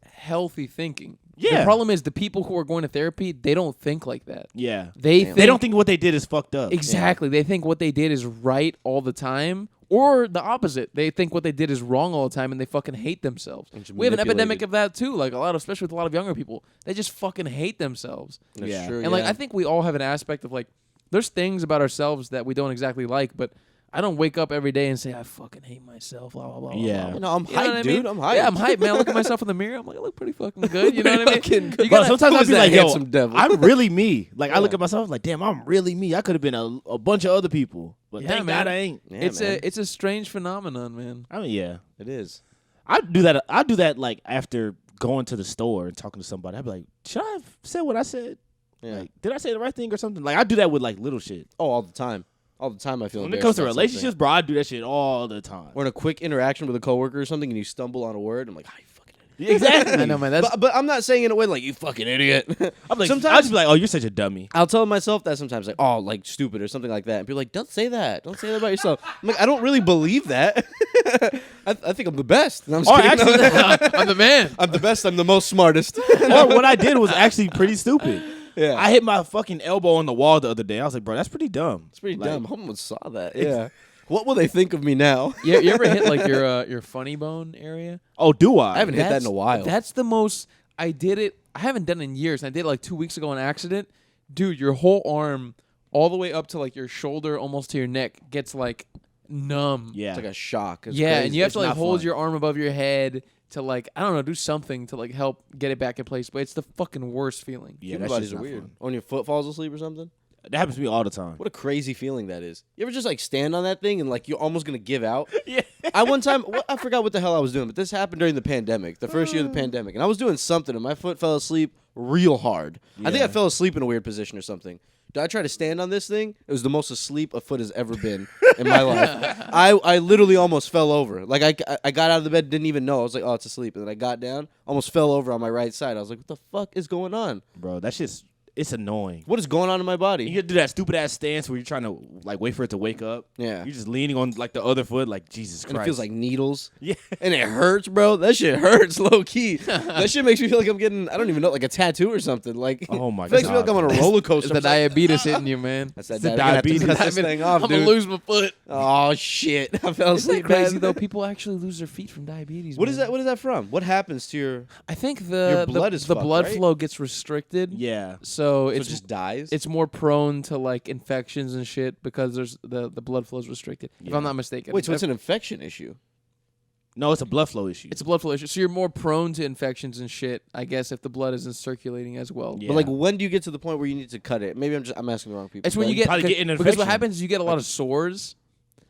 healthy thinking. Yeah. The problem is the people who are going to therapy, they don't think like that. yeah. They Damn. think, They don't think what they did is fucked up. exactly. They think what they did is right all the time, or the opposite. They think what they did is wrong all the time, and they fucking hate themselves. And just We have an epidemic manipulated. of that too. Like especially with a lot of younger people, they just fucking hate themselves. That's Yeah. true, And like yeah. I think we all have an aspect of like, there's things about ourselves that we don't exactly like, but I don't wake up every day and say I fucking hate myself. Blah blah blah. blah, Yeah. blah. No, I'm You know what hyped, I dude. mean? I'm hyped. Yeah, I'm hyped, man. I look at myself in the mirror. I'm like, I look pretty fucking good. You know what I mean? Fucking good. You Bro, gotta- sometimes who I'll is be that like, yo, handsome devil? I'm really me. Like, I look Yeah. at myself like, damn, I'm really me. I could have been a bunch of other people. But Yeah, thank man. God I ain't. Yeah, it's man. a strange phenomenon, man. I mean, yeah. It is. I do that like after going to the store and talking to somebody. I'd be like, should I have said what I said? Yeah. Like, did I say the right thing or something? Like, I do that with like little shit. Oh, all the time. All the time I feel When it embarrassed comes to about relationships, something. bro, I do that shit all the time. Or in a quick interaction with a coworker or something, and you stumble on a word, I'm like, ah, you fucking idiot. Exactly. I know, man. That's But I'm not saying it in a way like, you fucking idiot. I'm like, Sometimes- I'll just be like, oh, you're such a dummy. I'll tell myself that sometimes, like, oh, like stupid or something like that. And people are like, don't say that. Don't say that about yourself. I'm like, I don't really believe that. I think I'm the best. And I'm just Or kidding. actually, I'm the man. I'm the best. I'm the most smartest. or what I did was actually pretty stupid. Yeah. I hit my fucking elbow on the wall the other day. I was like, bro, that's pretty dumb. It's pretty Like, dumb. Someone saw that. Yeah. What will they think of me now? You ever hit like your funny bone area? Oh, do I? I haven't hit that in a while. That's the most. I did it. I haven't done it in years. I did it like 2 weeks ago on accident. Dude, your whole arm, all the way up to like your shoulder, almost to your neck, gets like numb. Yeah. It's like a shock. It's Yeah, crazy. and you have It's to like not hold fun. your arm above your head to like, I don't know, do something to like help get it back in place. But it's the fucking worst feeling. Yeah, Human that bodies shit's are not weird. fun. When your foot falls asleep or something. That happens to me all the time. What a crazy feeling that is. You ever just like stand on that thing and like you're almost gonna give out? Yeah. I one time I forgot what the hell I was doing, but this happened during the pandemic, the first year of the pandemic, and I was doing something and my foot fell asleep real hard. I think I Yeah. fell asleep in a weird position or something. Did I try to stand on this thing? It was the most asleep a foot has ever been in my life. I literally almost fell over. Like I got out of the bed, didn't even know. I was like, oh, it's asleep, and then I got down, almost fell over on my right side. I was like, what the fuck is going on? Bro, that shit's it's annoying. What is going on in my body? You gotta do that stupid ass stance where you're trying to like wait for it to wake up. Yeah. You're just leaning on like the other foot, like Jesus And Christ. it feels like needles. Yeah. And it hurts, bro. That shit hurts low key. That shit makes me feel like I'm getting, I don't even know, like a tattoo or something. Like, Oh my it makes me feel like I'm on a God. roller It's coaster. the I'm like, diabetes hitting you, man. That's that the I'm gonna have to diabetes. cut this thing off, I'm dude. gonna lose my foot. Oh shit! I fell Isn't that asleep. crazy man. though? People actually lose their feet from diabetes. What man. is that? What is that from? What happens to your? I think Your blood is the fucked, blood right? flow gets restricted. Yeah. So So it's it just dies. it's more prone to like infections and shit because there's the blood flow is restricted. If Yeah. I'm not mistaken. Wait, so it's an infection issue? No, it's a blood flow issue. It's a blood flow issue. So you're more prone to infections and shit, I guess, if the blood isn't circulating as well. Yeah. But like, when do you get to the point where you need to cut it? Maybe I'm asking the wrong people. It's when But- you get probably get an because what infection. happens is you get a lot of sores.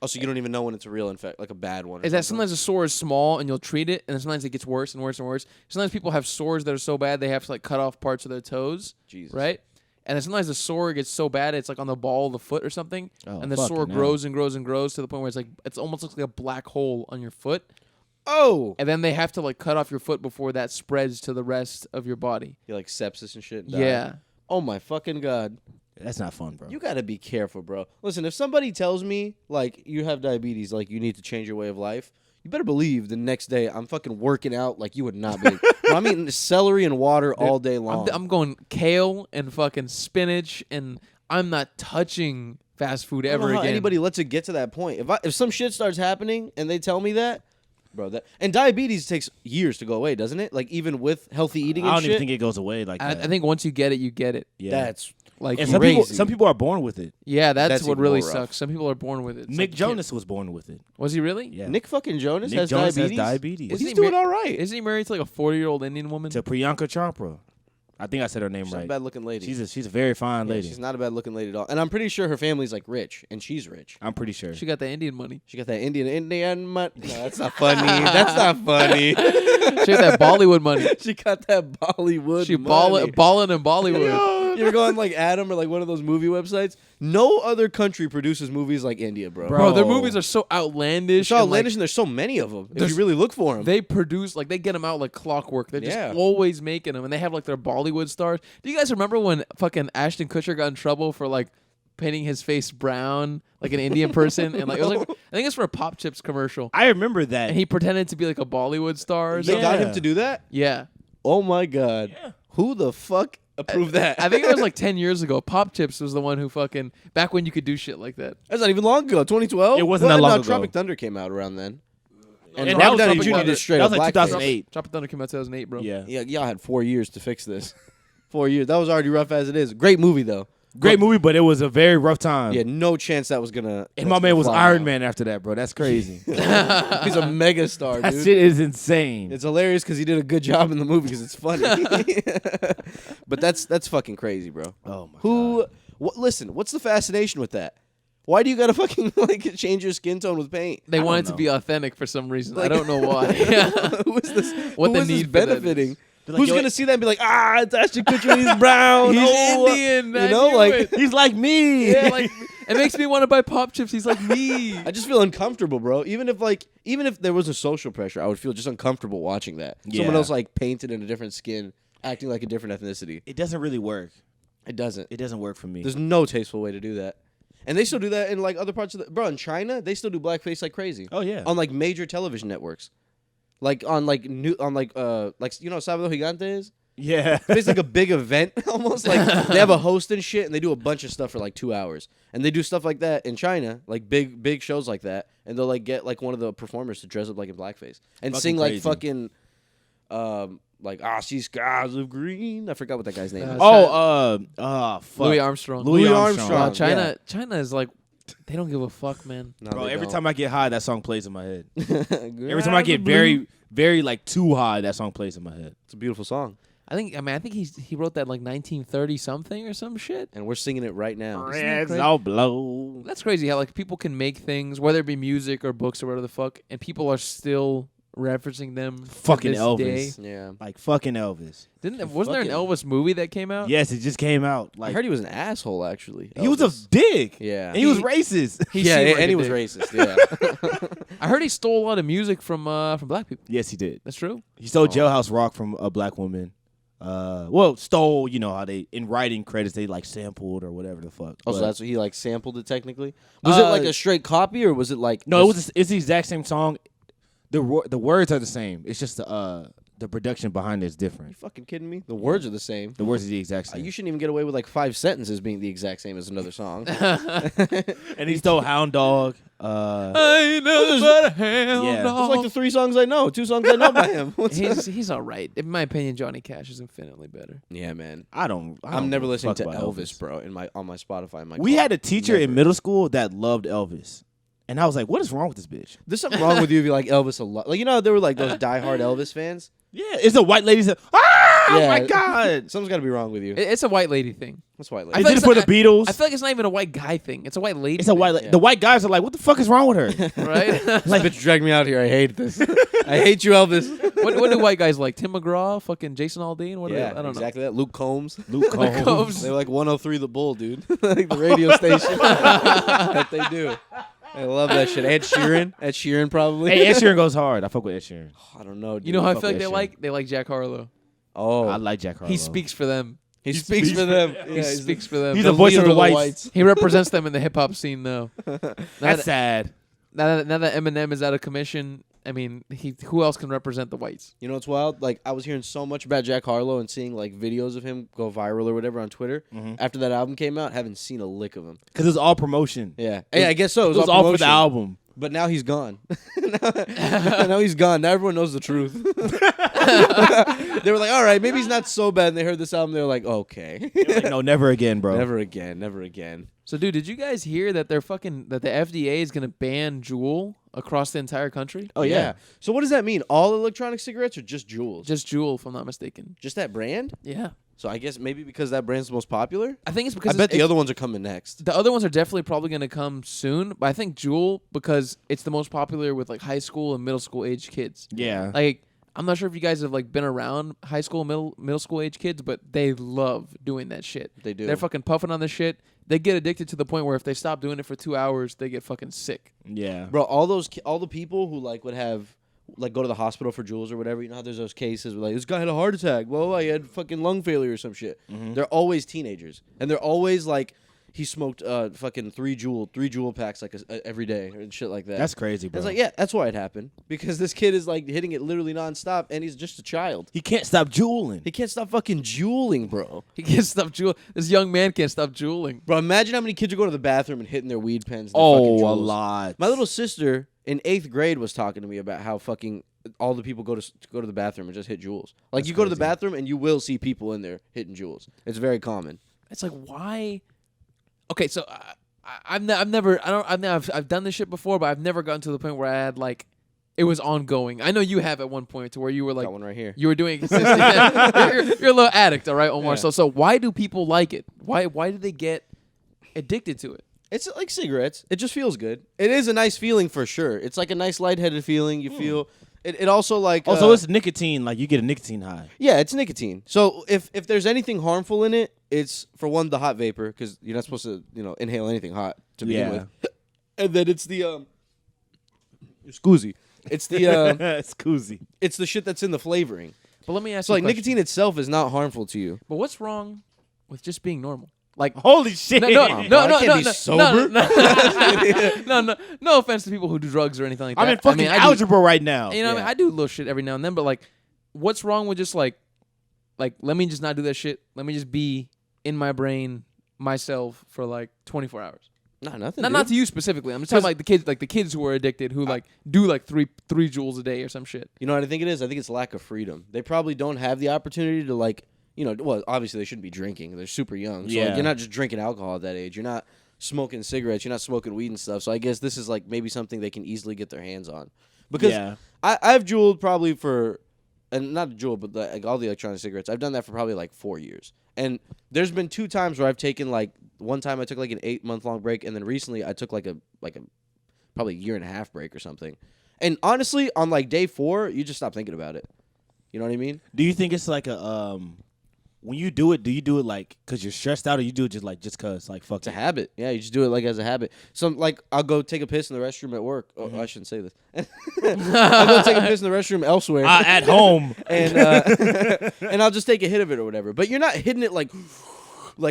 Oh, so you don't even know when it's a real infect, like a bad one. Or Is that something. sometimes a sore is small and you'll treat it, and then sometimes it gets worse and worse and worse. Sometimes people have sores that are so bad they have to like cut off parts of their toes, Jesus. right? And then sometimes the sore gets so bad it's like on the ball of the foot or something, Oh, and the fucking sore hell. grows and grows and grows to the point where it's almost looks like a black hole on your foot, Oh, and then they have to like cut off your foot before that spreads to the rest of your body. you like sepsis and shit. and die. Yeah. Oh my fucking god. That's not fun, bro. You gotta be careful, bro. Listen, if somebody tells me like you have diabetes, like you need to change your way of life, you better believe the next day I'm fucking working out like you would not be. Bro, I'm eating celery and water all day long. I'm going kale and fucking spinach, and I'm not touching fast food I don't ever know how again. anybody lets it get to that point. If some shit starts happening and they tell me that, bro, and diabetes takes years to go away, doesn't it? Like even with healthy eating I and don't shit. even think it goes away like I that. think once you get it, you get it. yeah. That's Like, And Crazy. some people are born with it. yeah, that's what even really more rough. sucks. Some people are born with it. It's Nick like, you can't- Jonas was born with it. Was he really? Yeah. Nick fucking Jonas Nick has Jonas diabetes. has diabetes. Isn't He's he doing mar- all right. Isn't he married to like a 40-year-old Indian woman? To Priyanka Chopra. I think I said her name She's not a right. bad looking lady. She's a very fine Yeah, lady. she's not a bad looking lady at all. And I'm pretty sure her family's like rich, and she's rich. I'm pretty sure. She got the Indian money. She got that Indian money. No, that's not funny. That's not funny. She got that Bollywood money. She got that Bollywood She money. balling in Bollywood. You ever go on like Adam or like one of those movie websites? No other country produces movies like India, bro. Bro, their Bro. movies are so outlandish. It's so outlandish, and there's so many of them. If there's- you really look for them. They produce, like, they get them out like clockwork. They're Yeah. just always making them. And they have, like, their Bollywood stars. Do you guys remember when fucking Ashton Kutcher got in trouble for, like, painting his face brown like an Indian person? And, like, it was like, I think it's for a Pop Chips commercial. I remember that. And he pretended to be, like, a Bollywood star or They something. got Yeah. him to do that? Yeah. Oh my god. Yeah. Who the fuck approved that? I think it was like 10 years ago. Pop Chips was the one who fucking, back when you could do shit like that. That's not even long ago. 2012. It wasn't that long no, ago. Tropic Thunder came out around then. And, And Robert that was Downey Tropic Jr. Thunder. did straight That up was like blackface. 2008. Drop It Thunder came out 2008, bro. Yeah. Yeah, y'all had 4 years to fix this. 4 years. That was already rough as it is. Great movie though. Great movie, but it was a very rough time. Yeah, no chance that was gonna. And my man was Iron Man after that, bro. That's crazy. He's a mega star, That dude. shit is insane. It's hilarious because he did a good job in the movie because it's funny. But that's fucking crazy, bro. Oh my Who? Listen, what's the fascination with that? Why do you gotta fucking like change your skin tone with paint? They I don't wanted to know. be authentic for some reason. I Like- don't know why. Who is this? What who the is this need for that benefiting? is. Like, Who's yo, gonna see that and be like, it's Ashton Kutcher, he's brown, He's oh, Indian. I you know, knew like it. He's like me. Yeah, like it makes me want to buy Pop Chips. He's like me. I just feel uncomfortable, bro. Even if there was a social pressure, I would feel just uncomfortable watching that. Someone Yeah. else like painted in a different skin, acting like a different ethnicity. It doesn't really work. It doesn't. It doesn't work for me. There's no tasteful way to do that. And they still do that in like other parts of the bro. In China, they still do blackface like crazy. Oh yeah. On like major television networks, like on like you know what Sábado Gigante is. yeah. It's like a big event almost. Like they have a host and shit, and they do a bunch of stuff for like 2 hours. And they do stuff like that in China, like big shows like that. And they'll like get like one of the performers to dress up like in blackface and Fucking sing like crazy. fucking like see skies of green. I forgot what that guy's name is. Fuck. Louis Armstrong. Louis Armstrong. Wow, Yeah. China is like, they don't give a fuck, man. No, Bro, they every don't. time I get high, that song plays in my head. Every Every time I get very, very like too high, that song plays in my head. it's a beautiful song, I think he wrote that like 1930 something or some shit. and we're singing it right now. that crazy? all blow. That's crazy how like people can make things, whether it be music or books or whatever the fuck, and people are still referencing them. to Fucking this Elvis. day. Yeah, Like fucking Elvis. Wasn't there an Elvis movie that came out? Yes, it just came out. I Like heard he was an asshole. Actually, he was a Elvis. dick. Yeah. And he was racist. He yeah, seemed like and a he was dick. racist. Yeah, I heard he stole a lot of music from black people. Yes, he did. That's true. He stole Jailhouse Rock from a black woman. Stole, you know how they in writing credits they like sampled or whatever the fuck. oh, so But- that's what he like sampled it technically. Was it like a straight copy or was it like no, it's the exact same song. The words are the same. It's just the production behind it is Are you different. fucking kidding me? The words are the same. The words are the exact same. You shouldn't even get away with like 5 sentences being the exact same as another song. And he stole Hound Dog. I ain't nothing but a hound Yeah. Those are like the 3 songs I know. 2 songs I know by him. What's he's all right. In my opinion, Johnny Cash is infinitely better. yeah, man. I'm I'm never listening to about Elvis, bro. On my Spotify. In my We car. had a teacher Never. in middle school that loved Elvis. And I was like, what is wrong with this bitch? There's something wrong with you if you like Elvis a lot. Like there were like those diehard Elvis fans. Yeah, it's a white lady that, oh Yeah. my God. Something's got to be wrong with you. It's a white lady thing. That's white I They lady. feel did it like for the it's Beatles. I feel like it's not even a white guy thing. It's a white lady. It's a white thing, lady. The white guys are like, what the fuck is wrong with her? right? Like, bitch, drag me out here. I hate this. I hate you, Elvis. what do white guys like? Tim McGraw, fucking Jason Aldean. What? Yeah, I don't exactly that. Luke Combs. Luke Combs. Combs. They're like 103 The Bull, dude. Like the radio station that they do. I love that shit. Ed Sheeran probably. Hey, Ed Sheeran goes hard. I fuck with Ed Sheeran. I don't know. Dude. You know how I fuck feel like with they Ed Sheeran. like? They like Jack Harlow. Oh, I like Jack Harlow. He speaks for them. he speaks for them. Yeah, He he's speaks for them. he's the voice of leader the whites. He represents them in the hip hop scene, though. Now That's sad. now that Eminem is out of commission, I mean, who else can represent the whites? You know what's wild? Like I was hearing so much about Jack Harlow and seeing like videos of him go viral or whatever on Twitter after that album came out. Haven't seen a lick of him. Because it was all promotion. Yeah, hey, I guess so. It was all for the album. But now he's gone. now he's gone. Now everyone knows the truth. They were like, all right, maybe he's not so bad. And they heard this album. They were like, okay. Like, no, never again, bro. Never again. Never again. So, dude, did you guys hear that the FDA is gonna ban Juul across the entire country? Oh, yeah. So what does that mean? All electronic cigarettes or just Juuls? Just Juul, if I'm not mistaken. Just that brand? Yeah. So I guess maybe because that brand's the most popular? I think it's because I bet the other ones are coming next. The other ones are definitely probably going to come soon, but I think Juul, because it's the most popular with like high school and middle school age kids. Yeah. Like, I'm not sure if you guys have like been around high school, middle school age kids, but they love doing that shit. They do. They're fucking puffing on this shit. They get addicted to the point where if they stop doing it for 2 hours, they get fucking sick. Yeah. Bro, all the people who like would have like go to the hospital for Juuls or whatever, you know how there's those cases where like this guy had a heart attack, well, he had fucking lung failure or some shit. Mm-hmm. They're always teenagers, and they're always like he smoked fucking three Juul packs like every day and shit like that. That's crazy, bro. It's like, yeah, that's why it happened, because this kid is like hitting it literally nonstop, and he's just a child. He can't stop juuling. He can't stop fucking juuling, bro. He can't stop juuling. This young man can't stop juuling. Bro, imagine how many kids would go to the bathroom and hitting their weed pens. And Oh, fucking a Juuls. lot. My little sister in 8th grade was talking to me about how fucking all the people go to the bathroom and just hit Juuls. Like, That's you go to the crazy. bathroom and you will see people in there hitting Juuls. It's very common. It's like, why? Okay, so I've done this shit before, but I've never gotten to the point where I had like it was ongoing. I know you have at one point to where you were like Got one right here. you were doing it consistently. You're a little addict, all right, Omar. Yeah. So why do people like it? Why do they get addicted to it? It's like cigarettes. It just feels good. It is a nice feeling for sure. It's like a nice lightheaded feeling. You feel it also like Also, it's nicotine. Like, you get a nicotine high. yeah, it's nicotine. So if there's anything harmful in it, it's for one the hot vapor, because you're not supposed to inhale anything hot to begin with. And then it's the Scoozy. It's the It's koozie. it's the shit that's in the flavoring. But let me ask So you like a question. nicotine itself is not harmful to you. But what's wrong with just being normal? Like Holy shit. no, bro, I can't be sober. no offense to people who do drugs or anything like that. I'm in fucking I do- algebra right now. You know, what I mean, I do little shit every now and then, but like, what's wrong with just like, let me just not do that shit. Let me just be in my brain myself for like 24 hours. Nah, nothing. Not to you specifically. I'm just talking like the kids who are addicted who like do like three Juuls a day or some shit. You know what I think it is? I think it's lack of freedom. They probably don't have the opportunity to like, well, obviously they shouldn't be drinking. They're super young. So like, Yeah. you're not just drinking alcohol at that age. You're not smoking cigarettes. You're not smoking weed and stuff. So I guess this is like maybe something they can easily get their hands on. Because Yeah. I've Juuled probably for, and not Juul, but like all the electronic cigarettes. I've done that for probably like 4 years. And there's been 2 times where I've taken like, one time I took like an 8-month-long break, and then recently I took like a probably 1.5-year break or something. And honestly, on like day 4, you just stop thinking about it. You know what I mean? Do you think it's like a when you do you do it like because you're stressed out, or you do it just cause like fuck It's a it? habit. Yeah, you just do it like as a habit. So like I'll go take a piss in the restroom at work. Oh, I shouldn't say this. I'll go take a piss in the restroom elsewhere. At home. and and I'll just take a hit of it or whatever. But you're not hitting it like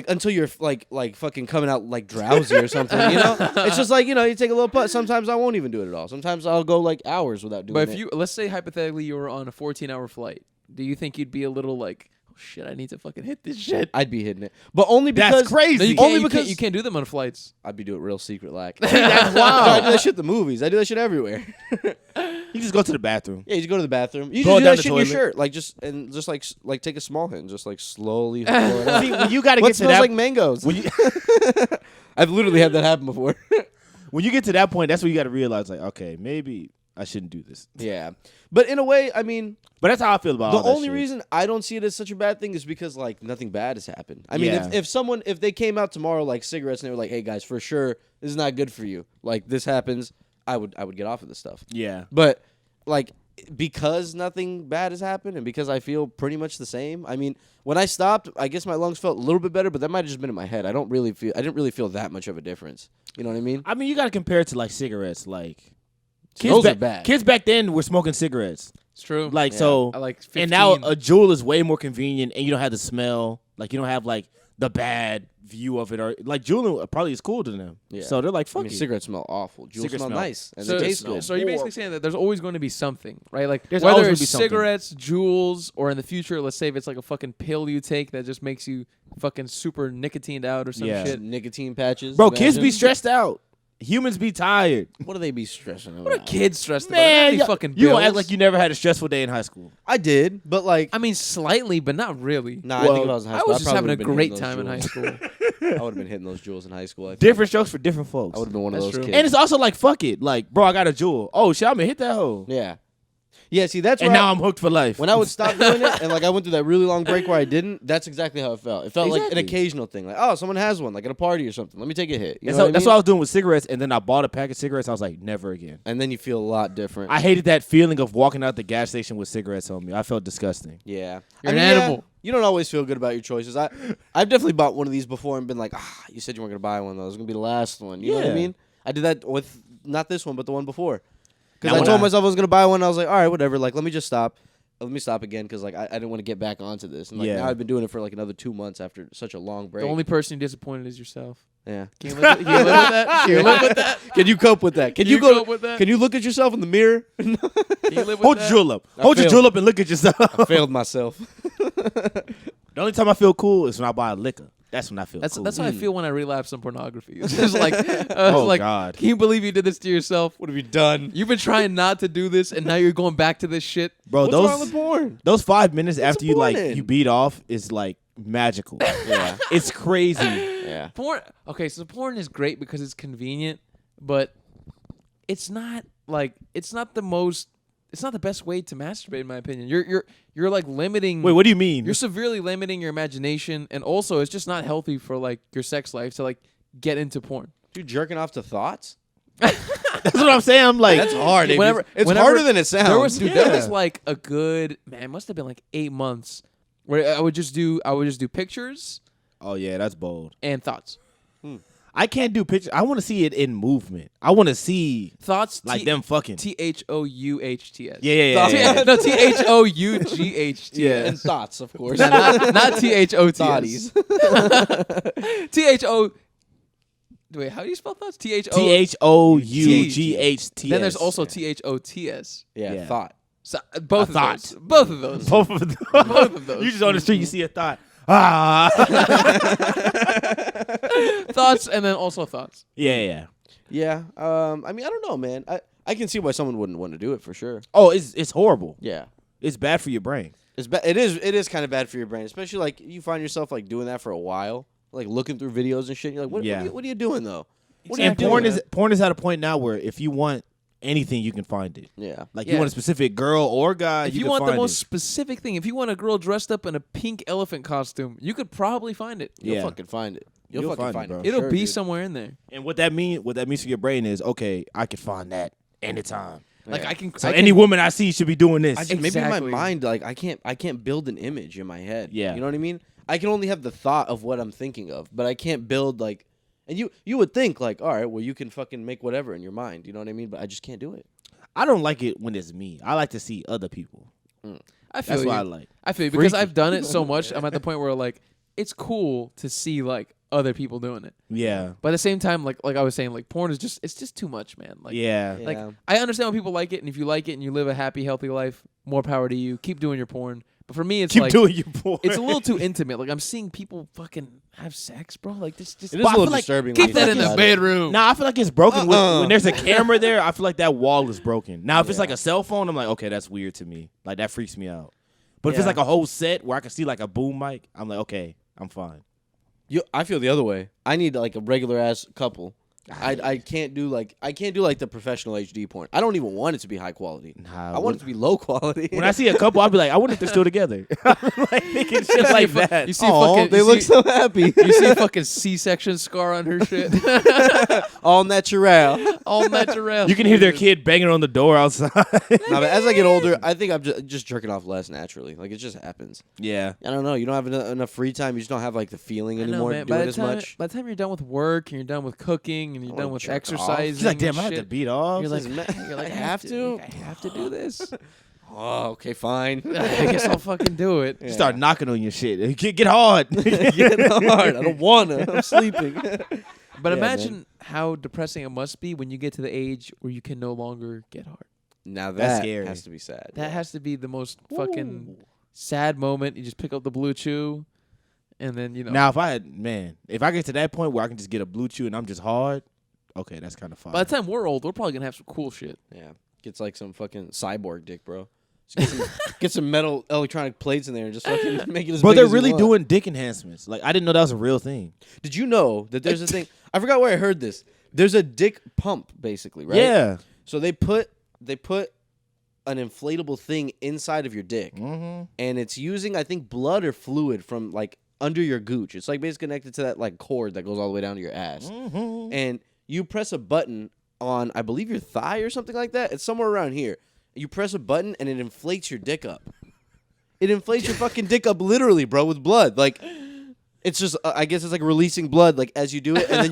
until you're like fucking coming out like drowsy or something, you know? It's just like, you take a little putt. Sometimes I won't even do it at all. Sometimes I'll go like hours without doing it. But if let's say hypothetically you were on a 14-hour flight, do you think you'd be a little like, oh shit, I need to fucking hit this shit? I'd be hitting it. But only because That's crazy. No, you Only can't, because you can't do them on flights. I'd be doing it real secret like. That's No, I do wild. that shit at the movies. I do that shit everywhere. You just go to the bathroom. Yeah, you just go to the bathroom. You Throw just it do down that the shit in your toilet. shirt, just like take a small hit and just like slowly pour it out. See, when you got to What get to smells that like mangoes? when you I've literally had that happen before. when you get to that point, that's when you got to realize like, okay, maybe I shouldn't do this. Yeah, but in a way, I mean, But that's how I feel about the all that only shit. reason I don't see it as such a bad thing is because like nothing bad has happened. I mean, Yeah. if they came out tomorrow like cigarettes and they were like, hey guys, for sure this is not good for you. Like this happens, I would get off of this stuff. Yeah. But like because nothing bad has happened and because I feel pretty much the same. I mean, when I stopped, I guess my lungs felt a little bit better, but that might have just been in my head. I didn't really feel that much of a difference. You know what I mean? I mean, you got to compare it to like cigarettes. Like Those are bad. Kids back then were smoking cigarettes. It's true. Like Yeah. so, I like 15. and now a Juul is way more convenient, and you don't have the smell. Like you don't have like the bad view of it, or like Juul probably is cool to them. Yeah. So they're like, I fuck mean, it. cigarettes smell awful. Juuls Cigarettes smell smell- nice and So, they taste so, good. so you're basically saying that there's always going to be something, right? Like There's whether always gonna it's be something. cigarettes, Juuls, or in the future, let's say if it's like a fucking pill you take that just makes you fucking super nicotined out or some Yeah. shit. Nicotine patches. Bro, kids be imagine. stressed out. Humans be tired. What do they be stressing about? What are kids stressed about? Man, Any fucking you don't bills. act like you never had a stressful day in high school. I did, but like, I mean, slightly, but not really. nah. well, I think if I was in high I school, was just having a probably would've been great hitting time in high those school. jewels. I would have been hitting those jewels in high school. I think. Different strokes for different folks. I would have been one of That's those true. kids. And it's also like, fuck it. Like, bro, I got a jewel. Oh, shit, I'm going to hit that hoe. yeah, yeah. See, that's And where now I'm hooked for life. when I would stop doing it, and like I went through that really long break where I didn't. That's exactly how it felt. It felt like an Exactly. occasional thing. Like, oh, someone has one, like at a party or something. Let me take a hit. You That's, know how, what I that's mean? what I was doing with cigarettes, and then I bought a pack of cigarettes. I was like, never again. And then you feel a lot different. I hated that feeling of walking out the gas station with cigarettes on me. I felt disgusting. Yeah. You're I mean, an animal. you don't always feel good about your choices. I've definitely bought one of these before and been like, you said you weren't going to buy one, though. It was going to be the last one. You know what I Yeah. mean? I did that with, not this one, but the one before. Now Because I when told I- myself I was going to buy one. I was like, all right, whatever. Like, let me just stop. Let me stop again because like I didn't want to get back onto this. And like Yeah. now I've been doing it for like another 2 months after such a long break. The only person you're disappointed is yourself. yeah. Can you live with that? Can you live with that? Can you cope with that? Can you cope with that? Can you look at yourself in the mirror? Can you live with Hold that? your jewel up. I Hold your failed. jewel up and look at yourself. I failed myself. The only time I feel cool is when I buy a liquor. That's when I feel cool. That's how I feel when I relapse on pornography. It's just like, Oh, like, God. can you believe you did this to yourself? What have you done? You've been trying not to do this, and now you're going back to this shit. Bro, What's wrong with porn? those 5 minutes after you like disappointing. you beat off is like magical. Yeah. It's crazy. Yeah. Porn. Okay, so porn is great because it's convenient, but it's not like it's not the best way to masturbate in my opinion. You're like limiting. Wait, what do you mean? You're severely limiting your imagination, and also it's just not healthy for like your sex life to like get into porn. You jerking off to thoughts? That's what I'm saying. I'm like, That's hard. It's Whenever- harder than it sounds. There was like a good it must have been like 8 months where I would just do pictures oh yeah, that's bold. and thoughts. I can't do pictures. I want to see it in movement. I want to see Thoughts like them fucking. THOUGHTS. Yeah. No, THOUGHTS. Yeah. and thoughts, of course. not THOTS. Thoughties. THO. Wait, how do you spell thoughts? THO. THOUGHTS. Then there's also THOTS. Yeah, thought. So, both of thought. those. Both of those. both of them. Both of those. You just on the street, you see a thought. Ah. Thoughts and then also thoughts. Yeah. Yeah. I mean, I don't know, man. I can see why someone wouldn't want to do it for sure. Oh, it's horrible. Yeah. It's bad for your brain. It is kind of bad for your brain, especially like you find yourself like doing that for a while, like looking through videos and shit. You're like, what are you doing though? What are you And doing? porn is at a point now where if you want anything, you can find it. Yeah. Like Yeah. you want a specific girl or guy, If you you can want the find most it. specific thing, if you want a girl dressed up in a pink elephant costume, you could probably find it. You'll Yeah. fucking find it. You'll You'll fucking find it, find bro. it. It'll Sure, be dude. somewhere in there. And what that means for your brain is, okay, I can find that anytime. Like Yeah. I can. So I any can, woman I see should be doing this. Maybe in my Exactly. mind, like I can't build an image in my head. Yeah. You know what I mean? I can only have the thought of what I'm thinking of, but I can't build like. And you would think like, all right, well, you can fucking make whatever in your mind. You know what I mean? But I just can't do it. I don't like it when it's me. I like to see other people. I feel That's you. what I like. I feel you because Freaky. I've done it so much. I'm at the point where like it's cool to see like other people doing it, Yeah. but at the same time, like I was saying, like porn is just too much, man. Like Yeah. Yeah. Like I understand when people like it, and if you like it and you live a happy, healthy life, more power to you. Keep doing your porn. But for me, it's Keep like doing your porn. it's a little too intimate. Like I'm seeing people fucking have sex, bro. Like this, just It is But a I little feel like- disturbing. keep when you that think in the about it. bedroom. Nah, I feel like it's broken Uh-uh. when there's a camera there. I feel like that wall is broken. Now, if it's Yeah. like a cell phone, I'm like, okay, that's weird to me. Like that freaks me out. But if Yeah. it's like a whole set where I can see like a boom mic, I'm like, okay, I'm fine. I feel the other way. I need like a regular ass couple. I can't do like the professional HD porn. I don't even want it to be high quality. Nah, I want it to be low quality. When I see a couple, I'll be like, I wonder if they're still together. like thinking shit like that. You see Aw, fucking. they you look see, so happy. You see a fucking C-section scar on her shit. All natural. All natural. You can hear their kid banging on the door outside. No, but as I get older, I think I'm just jerking off less naturally. Like it just happens. yeah. I don't know. You don't have enough free time. You just don't have like the feeling I know, anymore man. to do it as By much. the time you're done with work and you're done with cooking and you're wanna done with jerk off. exercising, He's like, damn, and I have to shit, beat off. You're like, Doesn't I have to. I have to do this. Oh, okay, fine. I guess I'll fucking do it. You start knocking on your shit. Get hard. Get hard. I don't wanna. I'm sleeping. But Yeah, imagine how depressing it must be when you get to the age where you can no longer get hard. Now That's that scary. has to be sad. That has to be the most fucking sad moment. You just pick up the Blue Chew, and then Now, if I get to that point where I can just get a blue chew and I'm just hard, okay, that's kind of fine. By the time we're old, we're probably gonna have some cool shit. Yeah, gets like some fucking cyborg dick, bro. Just get some metal electronic plates in there and just fucking make it as Bro, big they're as you really want. doing dick enhancements. Like I didn't know that was a real thing. Did you know that there's a thing? I forgot where I heard this. There's a dick pump, basically, right? Yeah. So they put an inflatable thing inside of your dick, Mm-hmm. and it's using, I think, blood or fluid from like under your gooch. It's like basically connected to that like cord that goes all the way down to your ass, Mm-hmm. and you press a button on, I believe, your thigh or something like that. It's somewhere around here. You press a button and it inflates your dick up. It inflates your fucking dick up literally, bro, with blood. Like it's just I guess it's like releasing blood like as you do it, and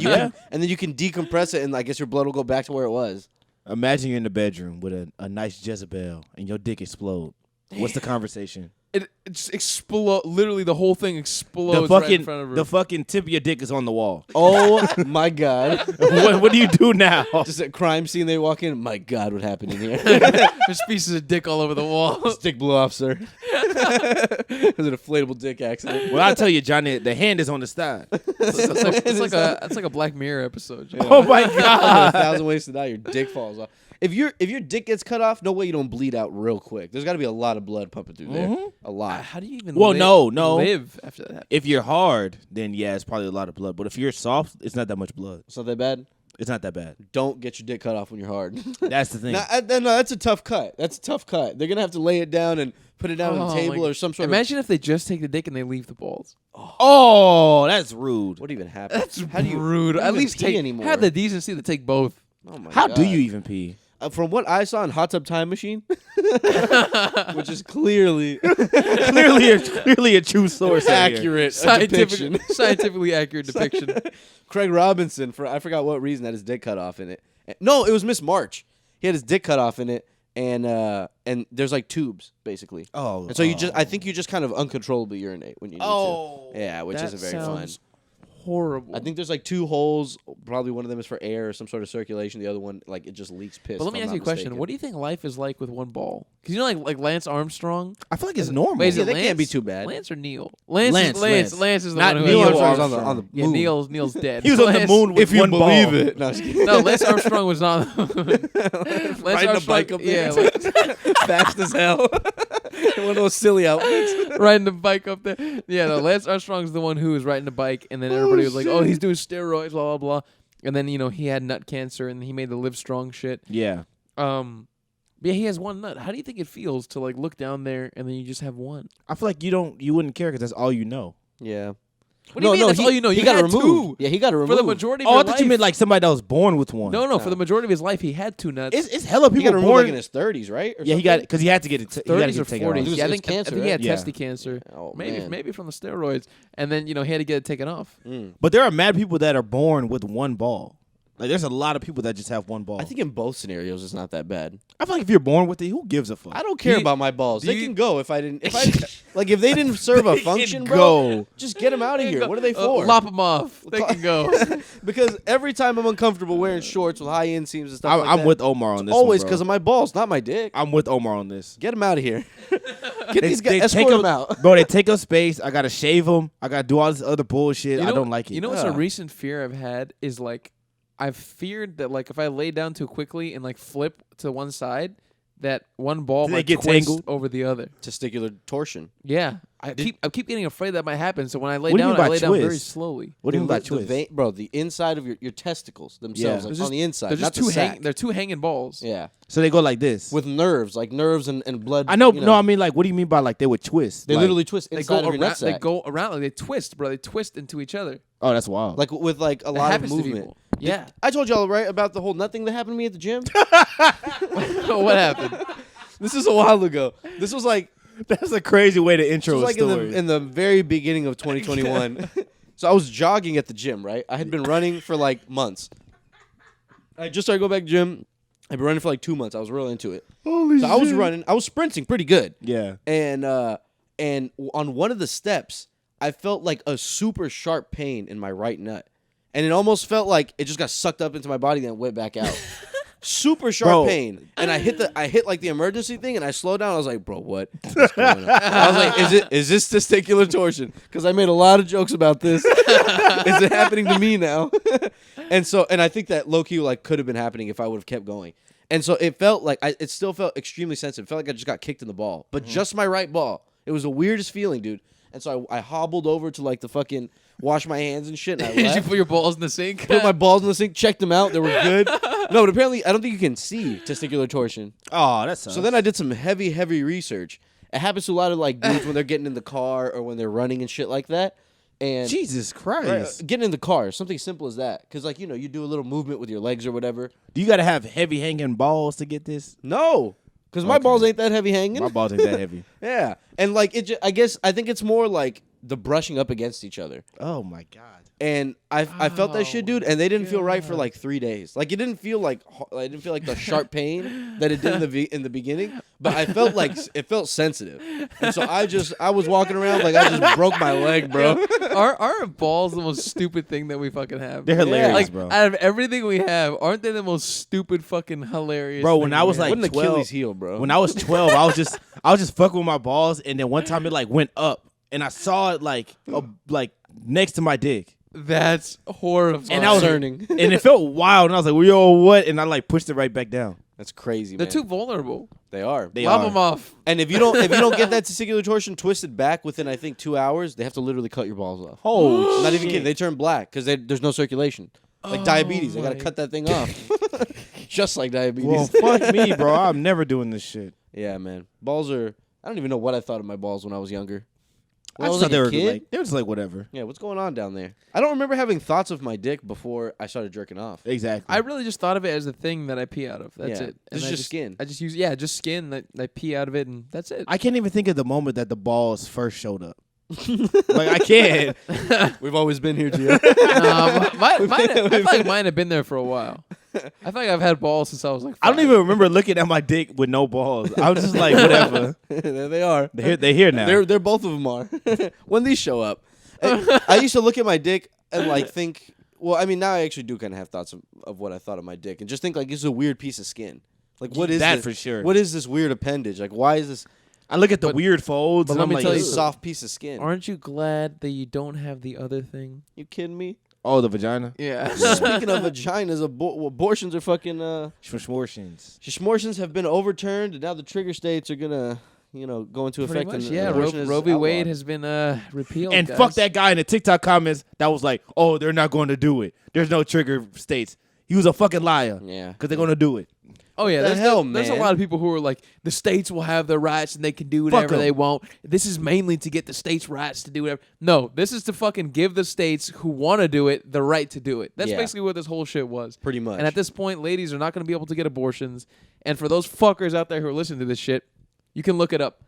then you can decompress it, and I guess your blood will go back to where it was. Imagine you're in the bedroom with a nice Jezebel and your dick explode. What's the conversation? It just explode. Literally, the whole thing explodes The right in fucking front of her. the fucking tip of your dick is on the wall. Oh my god! what do you do now? Just a crime scene. They walk in. My god, what happened in here? There's pieces of dick all over the wall. This dick blew off, sir. It was an inflatable dick accident. Well, I'll tell you, Johnny, the hand is on the side. It's like a Black Mirror episode. Joe. Oh my Like god! 1,000 ways to die. Your dick falls off. If your dick gets cut off, no way you don't bleed out real quick. There's got to be a lot of blood pumping through there. A lot. How do you even? Well, no. live after that. If you're hard, then yeah, it's probably a lot of blood. But if you're soft, it's not that much blood. It's not that bad. It's not that bad. Don't get your dick cut off when you're hard. That's the thing. No, that's a tough cut. That's a tough cut. They're gonna have to lay it down and put it down on the table or some sort Imagine if they just take the dick and they leave the balls. Oh, that's rude. of. What even happened? That's How do you rude. how do you At even least pee take anymore? have the decency to take both. Oh my How God. do you even pee? From what I saw in Hot Tub Time Machine, which is clearly clearly a true source. right here. accurate depiction. Scientifically accurate depiction. Craig Robinson, I forgot what reason, had his dick cut off in it. No, it was Miss March. He had his dick cut off in it, and there's like tubes basically. Oh, And so I think you just kind of uncontrollably urinate when you need to. Yeah, which isn't very fun. Horrible. I think there's like two holes. Probably one of them is for air or some sort of circulation. The other one, like, it just leaks piss. But let me if ask I'm you a not question. mistaken. What do you think life is like with one ball? Because you know, like Lance Armstrong. I feel like it's normal. Wait, is Yeah, it that Lance? can't be too bad. Lance or Neil? Lance. Lance. Lance is the Not one who Neil Neil Armstrong's Armstrong. on the Yeah, moon. Neil's dead. He was on the Lance- moon with If you one believe ball. it. No, I'm just kidding. No, Lance Armstrong was not. Lance Riding a bike up there. Yeah, Fast as hell. One of those silly outfits. riding the bike up there. Yeah, no, Lance Armstrong's the one who was riding the bike, and then everybody was like, "Oh, he's doing steroids, blah blah blah." And then he had nut cancer, and he made the Live Strong shit. Yeah. Yeah, he has one nut. How do you think it feels to like look down there and then you just have one? I feel like you wouldn't care because that's all you know. Yeah. What do you mean? That's all you know. He You got had removed. two. Yeah, he got removed. For the majority of Oh, I your thought life. you meant like somebody that was born with one. No, for the majority of his life, he had two nuts. It's hella He people got removed born. like in his 30s, right? Or Yeah, he got something? because he had to get it. He had to 30s or get taken off. 40s. It was- Yeah, I it was think cancer, he had right? Yeah. testy cancer. Oh, maybe man. maybe from the steroids. And then he had to get it taken off. But there are mad people that are born with one ball. Like there's a lot of people that just have one ball. I think in both scenarios it's not that bad. I feel like if you're born with it, who gives a fuck? I don't care you- about my balls. do They you- can go if I didn't. If they didn't serve a function, bro. go. Just get them out of here. What are they for? Lop them off. They can go. Because every time I'm uncomfortable wearing shorts with high inseams and stuff like I'm that, with Omar on this. always because because of my balls, not my dick. I'm with Omar on this. Get them out of here. Get these guys. They Escort take them out. Bro, they take up space. I gotta shave them. I gotta do all this other bullshit. I don't like it. You know what's a Yeah. recent fear I've had is like I've feared that like if I lay down too quickly and like flip to one side, that one ball Do they might get twist tangled? over the other. Testicular torsion. Yeah, I keep getting afraid that might happen. So when I lay What do you down, mean I by lay down very twist? slowly. What do you mean by The twist? bro, the inside of your testicles themselves, Yeah. like They're on the inside, They're just not the sack. they're two hanging balls. Yeah, So they go like this. with nerves, like nerves and blood. I know. you No, I mean like, what do you mean by like they would twist? they Like- literally twist They inside go of your around. They nutsack. go around like they twist, bro. They twist into each other. Oh, that's wild. like with like a That lot of happens to movement. people. Yeah. I told y'all right about the whole nut thing that happened to me at the gym. What happened? This is a while ago. This was like that's a crazy way to intro This was a like story. in the very beginning of 2021. So I was jogging at the gym, right? I had been running for like months. I just started going back to gym. I've been running for like 2 months. I was real into it. Holy So I was running. I was sprinting pretty good. Yeah. And on one of the steps, I felt like a super sharp pain in my right nut. And it almost felt like it just got sucked up into my body and then went back out. super sharp pain, and I hit like the emergency thing, and I slowed down. I was like, bro, what's going on? I was like, is this testicular torsion? Because I made a lot of jokes about this. Is it happening to me now? and I think that low key like could have been happening if I would have kept going. And so it felt like it still felt extremely sensitive. It felt like I just got kicked in the ball, but just my right ball. It was the weirdest feeling, dude. And so I hobbled over to like the fucking wash my hands and shit. And I Did left. you put your balls in the sink? Put my balls in the sink, checked them out. They were good. No, but apparently I don't think you can see testicular torsion. Oh, that sucks. So then I did some heavy research. It happens to a lot of like dudes when they're getting in the car or when they're running and shit like that. And Jesus Christ. getting in the car, something simple as that. Because like, you do a little movement with your legs or whatever. Do you got to have heavy hanging balls to get this? No. Because my balls ain't that heavy hanging. My balls ain't that heavy. Yeah. And like, I think it's more like the brushing up against each other. Oh, my God. And I felt that shit, dude, and they didn't feel right for like 3 days. Like it didn't feel like the sharp pain that it did in the beginning, but I felt like it felt sensitive. And so I was walking around like I just broke my leg, bro. Are balls the most stupid thing that we fucking have? They're hilarious, like, bro. Out of everything we have, aren't they the most stupid fucking hilarious? Bro, when thing I was we have? like What an 12, Achilles heel, bro. When I was 12, I was just fucking with my balls, and then one time it like went up, and I saw it like next to my dick. That's horrifying. And I was concerning. And it felt wild, and I was like, well, yo, what? And I like pushed it right back down. That's crazy, They're man. too vulnerable. They are. Lob them off. And if you don't get that testicular torsion twisted back within I think 2 hours, they have to literally cut your balls off. Oh, Not even kidding. They turn black because there's no circulation. Like diabetes, they gotta cut that thing off. Just like diabetes. well, fuck me, bro. I'm never doing this shit. Yeah, man. Balls are. I don't even know what I thought of my balls when I was younger. When I was just thought like they a were kid? like, they were just like whatever. Yeah, what's going on down there? I don't remember having thoughts of my dick before I started jerking off. Exactly. I really just thought of it as a thing that I pee out of. That's Yeah. it. It's And just skin. I just use just skin that I pee out of it, and that's it. I can't even think of the moment that the balls first showed up. Like I can't. We've always been here, Gio. I feel like mine have been there for a while. I feel like I've had balls since I was like 5. I don't even remember looking at my dick with no balls. I was just like, whatever. There they are. They're here now. They're both of them are. When these show up, I used to look at my dick and like think. Well, I mean, now I actually do kind of have thoughts of what I thought of my dick, and just think like, this is a weird piece of skin. Like, what is that this? for sure? What is this weird appendage? Like, why is this I look at the weird folds, but and let I'm me like, tell you this "Ugh." soft piece of skin? Aren't you glad that you don't have the other thing? You kidding me? oh, the vagina. Yeah. Speaking of vaginas, abortions are fucking. Schmortions. Schmortions have been overturned, and now the trigger states are gonna, go into Pretty effect. much, and yeah. abortion is Roe v. Wade outlawed. has been repealed. And guys. fuck that guy in the TikTok comments that was like, oh, they're not going to do it. There's no trigger states. He was a fucking liar. Yeah. Because they're going to do it. Oh yeah, The there's hell, there's a man? lot of people who are like, the states will have their rights and they can do whatever 'em. they want. This is mainly to get the states' rights to do whatever. No, this is to fucking give the states who want to do it the right to do it. That's Yeah. basically what this whole shit was. Pretty much. And at this point, ladies are not going to be able to get abortions. And for those fuckers out there who are listening to this shit, you can look it up.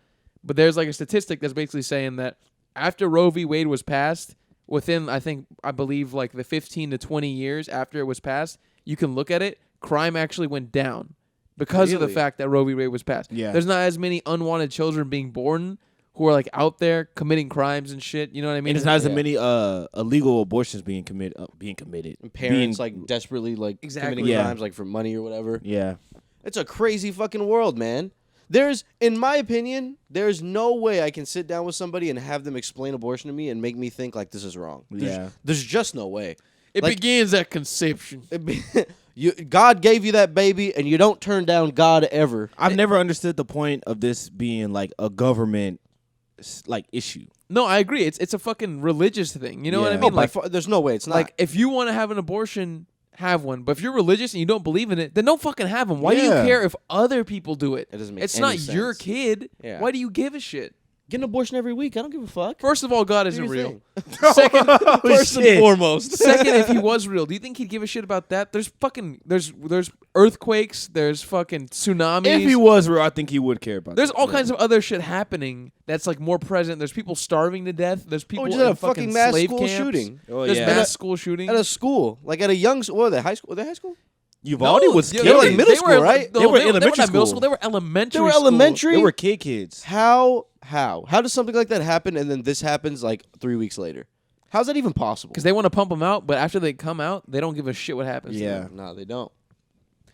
But there's like a statistic that's basically saying that after Roe v. Wade was passed, within I believe like the 15 to 20 years after it was passed, you can look at it, crime actually went down because of the Really? fact that Roe v. Wade was passed. Yeah. There's not as many unwanted children being born who are like out there committing crimes and shit. You know what I mean? And it's not as Yeah. many illegal abortions being committed. And parents like desperately like Exactly. committing Yeah. crimes like for money or whatever. Yeah. It's a crazy fucking world, man. In my opinion, there's no way I can sit down with somebody and have them explain abortion to me and make me think like this is wrong. Yeah. There's just no way. it like- begins at conception. God gave you that baby, and you don't turn down God ever. I've never understood the point of this being like a government like issue. No, I agree. It's a fucking religious thing. You know what I Yeah. mean? By far, there's no way it's not. Like, if you want to have an abortion, have one. But if you're religious and you don't believe in it, then don't fucking have them. Why do you Yeah. care if other people do it? It doesn't make It's any not your sense. kid. Yeah. Why do you give a shit? Get an abortion every week. I don't give a fuck. First of all, God Do isn't your real. thing. Second, First and shit. foremost. second, if he was real, do you think he'd give a shit about that? There's earthquakes. There's fucking tsunamis. If he was real, I think he would care about There's that. all kinds of other shit happening that's like more present. There's people starving to death. There's people we just in had a fucking fucking mass slave school camps. shooting. Oh, There's yeah. mass school shooting. At a school, like at a young, what are they, high school? Are they high school? Uvalde was yeah, killing. were like middle school, right? No, They were not elementary middle school. school. They were elementary. They were school. elementary? They were kids. How does something like that happen and then this happens like 3 weeks later? How's that even possible? Because they want to pump them out, but after they come out, they don't give a shit what happens. to Yeah. them. No, they don't.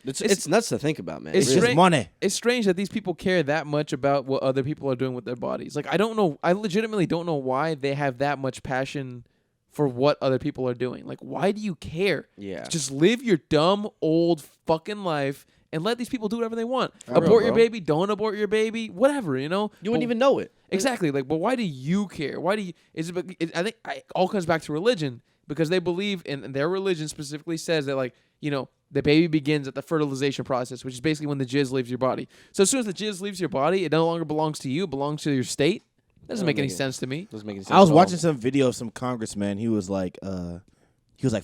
It's nuts to think about, man. It's It's just strange- money. It's strange that these people care that much about what other people are doing with their bodies. Like, I don't know. I legitimately don't know why they have that much passion for what other people are doing. Like, why do you care? Yeah. Just live your dumb, old fucking life and let these people do whatever they want. For real, Abort your bro. baby, don't abort your baby, whatever, you know? You wouldn't But- even know it. Exactly. Like, but why do you care? Why do you? I think it all comes back to religion because they believe in their religion specifically says that, like, you know, the baby begins at the fertilization process, which is basically when the jizz leaves your body. So as soon as the jizz leaves your body, it no longer belongs to you; it belongs to your state. That doesn't make any sense to me. Doesn't make any sense. I was at all. watching some video of some congressman. He was like,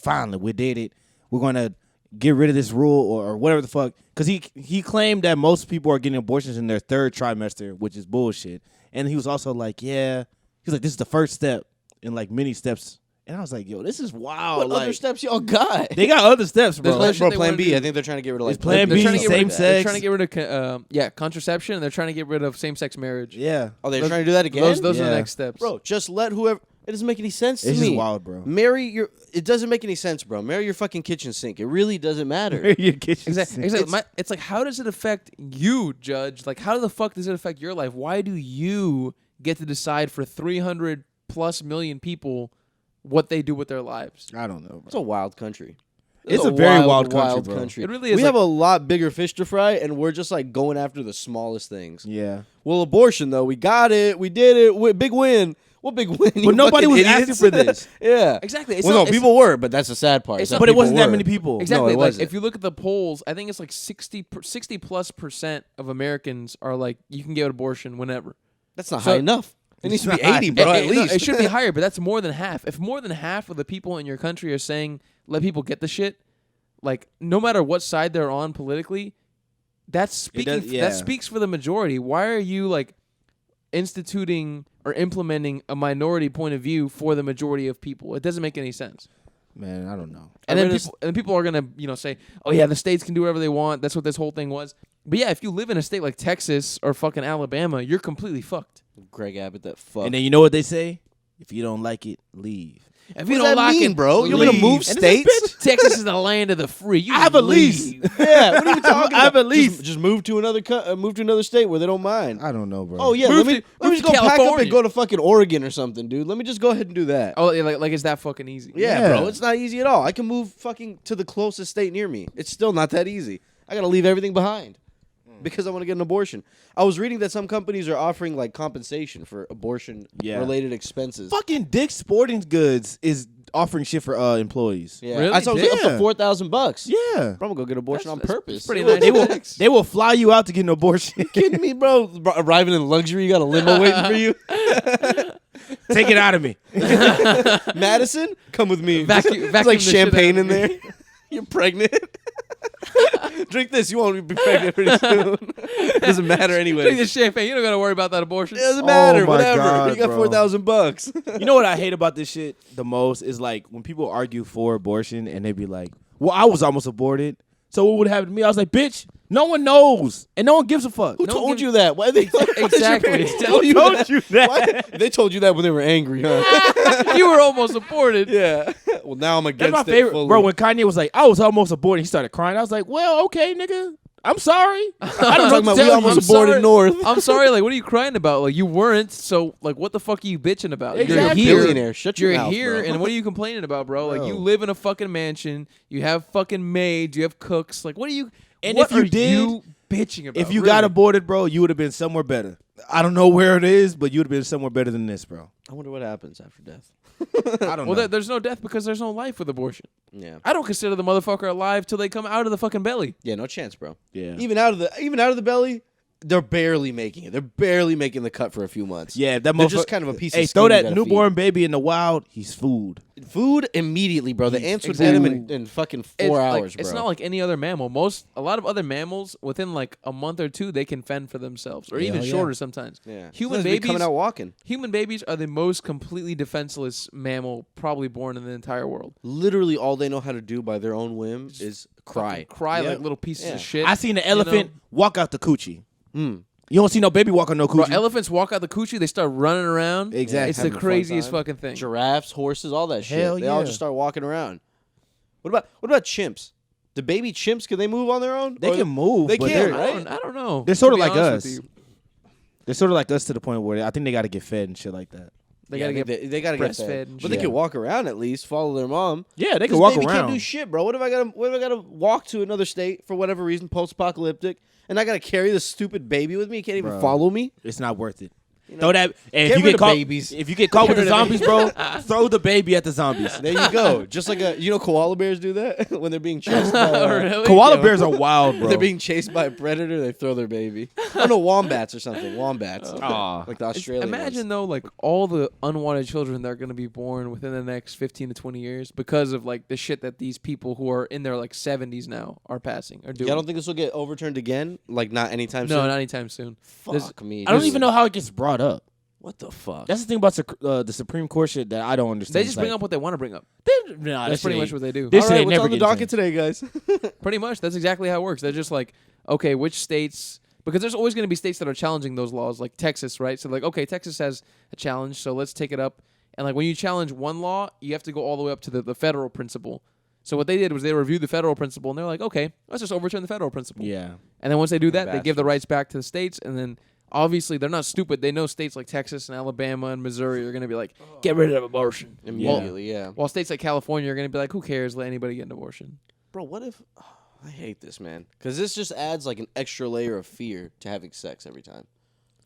finally, we did it. We're gonna get rid of this rule or whatever the fuck. Because he claimed that most people are getting abortions in their third trimester, which is bullshit. And he was also like, yeah, he was like, this is the first step in like many steps. And I was like, yo, this is wild. What like, other steps y'all got? they got other steps, bro. There's other shit Bro, they Plan wanna B. do. I think they're trying to get rid of like It's Plan They're B, trying to get rid same of, sex. They're trying to get rid of contraception, and they're trying to get rid of same-sex marriage. Yeah. Oh, they're trying to do that again? Those are the Yeah. next steps. Bro, just let whoever. It doesn't make any sense to It's me. just wild, bro. Marry your. It doesn't make any sense, bro. Marry your fucking kitchen sink. It really doesn't matter. Your kitchen Exactly. sink. It's like, how does it affect you, Judge? Like, how the fuck does it affect your life? Why do you get to decide for 300 plus million people what they do with their lives? I don't know, It's bro. a wild country. It's a very wild country, bro. It really is. We like, have a lot bigger fish to fry, and we're just like going after the smallest things. Yeah. Well, abortion though, we got it. We did it. Big win. What big win? you But nobody fucking was idiots. asking for this. Yeah. exactly. It's Well, not, no, it's- people were, but that's the sad part. it's Some not- But it people wasn't that were. many people. Exactly. it like, wasn't. if you look at the polls, I think it's like 60 plus percent of Americans are like, you can get an abortion whenever. That's not So- high enough. It needs to be not 80, bro. It- At no, least it should be higher, but that's more than half. If more than half of the people in your country are saying let people get the shit, like no matter what side they're on politically, that's speaking. does- yeah. That speaks for the majority. Why are you like instituting or implementing a minority point of view for the majority of people? It doesn't make any sense. Man, I don't know. And I then read people are gonna say, oh yeah, the states can do whatever they want. That's what this whole thing was. But yeah, if you live in a state like Texas or fucking Alabama, you're completely fucked. Greg Abbott, that fuck. And then you know what they say? If you don't like it, leave. If what does that mean, bro? You're gonna leave. move And it's like, states? Texas is the land of the free. You I have a leave. lease. Yeah, what are you talking I have about? a lease. Just move to another move to another state where they don't mind. I don't know, bro. Oh yeah, Move let me to just go pack up California. and go to fucking Oregon or something, dude. Let me just go ahead and do that. Oh, yeah, like it's that fucking easy. Yeah, Yeah. bro, it's not easy at all. I can move fucking to the closest state near me. It's still not that easy. I gotta leave everything behind because I want to get an abortion. I was reading that some companies are offering like compensation for abortion related expenses. Fucking Dick's Sporting Goods is offering shit for employees. Yeah, Really? I saw it was up Yeah. to $4,000. Yeah. I'm gonna go get an abortion on purpose. Pretty They nice. will- They will fly you out to get an abortion. kidding me, bro? Arriving in luxury, you got a limo waiting for you. Take it out of me. Madison, come with me. Vacuum It's like the shit champagne out in of there. You're pregnant. Drink this. You won't be pregnant pretty soon. Doesn't matter Drink anyway. this champagne. You don't gotta worry about that abortion. It doesn't matter. Oh my Whatever. God, you got bro. $4,000. You know what I hate about this shit the most is like when people argue for abortion and they be like, well, I was almost aborted. So what would happen to me? I was like, bitch, no one knows. And no one gives a fuck. Who No told one you that? Why they Exactly. Tell you told that? you that? Why? They told you that when they were angry, huh? You were almost aborted. Yeah. Well, now I'm That's against my it favorite. fully. Bro, when Kanye was like, I was almost aborted, he started crying. I was like, well, okay, nigga. I'm sorry. I don't know talking what to about tell we you. almost I'm aborted sorry. North. I'm sorry. Like, what are you crying about? Like, you weren't. So, like, what the fuck are you bitching about? Exactly. You're here. Billionaire. Shut your You're mouth, here, bro. and what are you complaining about, bro? Like, Bro. you live in a fucking mansion. You have fucking maids. You have cooks. Like, what are you? And what if you are did- you bitching about? If you really? got aborted, bro, you would have been somewhere better. I don't know where it is, but you would have been somewhere better than this, bro. I wonder what happens after death. I don't well, know. there's no death because there's no life with abortion. Yeah. I don't consider the motherfucker alive till they come out of the fucking belly. Yeah, no chance, bro. Yeah. Even out of the belly, they're barely making it. They're barely making the cut for a few months. Yeah, that They're motherfucker. just kind of a piece Hey, of skin throw you that gotta newborn baby in the wild. He's food. feed. Food immediately, bro. The ants would Exactly. get him in fucking It's 4 like- hours, bro. It's not like any other mammal. A lot of other mammals, within like a month or two, they can fend for themselves, or even Hell yeah. shorter sometimes. yeah. Human Sometimes they be babies coming out walking. Human babies are the most completely defenseless mammal probably born in the entire world. Literally, all they know how to do by their own whim is cry. Fucking cry Yep. like little pieces Yeah. of shit. I seen an elephant walk out the coochie. Mm. You don't see no baby walk on no Bro, coochie. elephants walk out the coochie, they start running around. Exactly. It's the Having a fun craziest time. fucking thing. Giraffes, horses, all that shit. Hell They all yeah. just start walking around. What about chimps? The baby chimps, can they move on their own? They can move. They but can, they're- right? I don't know. They're sort To of be like honest us. with you. They're sort of like us to the point where I think they got to get fed and shit like that. They gotta get they gotta get breastfed fed. and But they shit. can walk around at least, follow their mom. Yeah, they can This walk baby around. can't do shit, bro. What if I gotta walk to another state for whatever reason, post-apocalyptic, and I gotta carry this stupid baby with me? He can't even Bro. follow me. It's not worth it. You know? Throw that. And Get if you rid get of caught, babies. if you get caught with the rid of zombies, bro, throw the baby at the zombies. There you go. Just like koala bears do that when they're being chased by Really? Koala bears are wild, bro. they're being chased by a predator. They throw their baby. Oh no, wombats or something. Wombats. Aw. Like the Australian. Imagine though, like all the unwanted children that are going to be born within the next 15 to 20 years because of like the shit that these people who are in their like 70s now are passing or doing. Yeah, I don't think this will get overturned again. Like not anytime soon. No, not anytime soon. Fuck me. I don't even know how it gets brought up. What the fuck. That's the thing about the Supreme Court shit that I don't understand. They It's just bring like, up what they want to bring up. Nah, That's that pretty shit much ain't- what they do. This All shit right, ain't what's never on the getting docket today, guys? Pretty much. That's exactly how it works. They're just like, okay, which states? Because there's always going to be states that are challenging those laws, like Texas, right? So like, okay, Texas has a challenge, so let's take it up. And like when you challenge one law, you have to go all the way up to the federal principle. So what they did was they reviewed the federal principle, and they're like, okay, let's just overturn the federal principle. Yeah. And then once they do that, they give the bastards. rights back to the states, and then obviously they're not stupid. They know states like Texas and Alabama and Missouri are going to be like, get rid of abortion. Immediately, yeah. While states like California are going to be like, who cares? Let anybody get an abortion. Bro, what if... I hate this, man. Because this just adds like an extra layer of fear to having sex every time.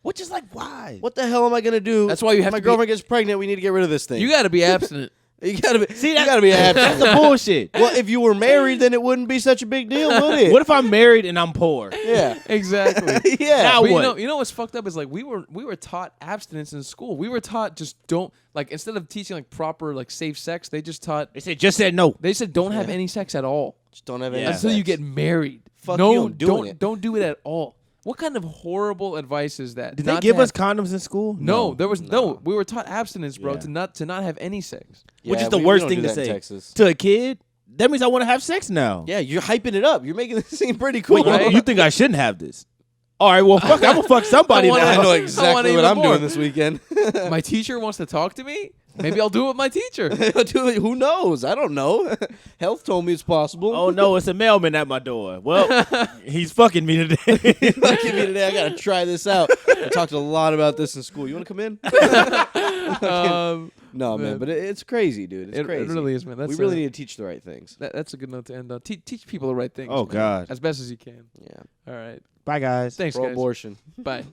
Which is like, why? What the hell am I going to do? That's why you have my to be- girlfriend gets pregnant, we need to get rid of this thing. You got to be abstinent. You gotta be. See, you gotta be happy. That's the bullshit. Well, if you were married, then it wouldn't be such a big deal, would it? What if I'm married and I'm poor? Yeah, Exactly. yeah. Now But what? you know what's fucked up is like we were taught abstinence in school. We were taught just don't like instead of teaching like proper like safe sex, they just taught They said just said no. they said don't have any sex at all Just don't have any Yeah. until sex. you get married. Fuck no, you, I'm doing it. don't do it at all. What kind of horrible advice is that? Did Not they to give have- us condoms in school? No, there was no. We were taught abstinence, bro, Yeah. to not have any sex. Yeah, Which is the we worst don't thing do to that in say Texas. to a kid. That means I want to have sex now. Yeah, you're hyping it up. You're making this seem pretty cool. Wait, Right? you think I shouldn't have this? All right, well, fuck. I'm gonna fuck somebody I wanna- I now. know I wanna exactly even what I'm more. doing this weekend. My teacher wants to talk to me. Maybe I'll do it with my teacher. Dude, who knows? I don't know. Health told me it's possible. Oh no, it's a mailman at my door. Well, he's fucking me today. Lucky me today. I gotta try this out. I talked a lot about this in school. You want to come in? No, man, Man. but it's crazy, dude. It's It crazy. really is, man. That's we really need to teach the right things. that's a good note to end on. Teach people the right things. Oh, man, God. as best as you can. Yeah. All right. Bye, guys. Thanks, Pro guys. abortion. Bye.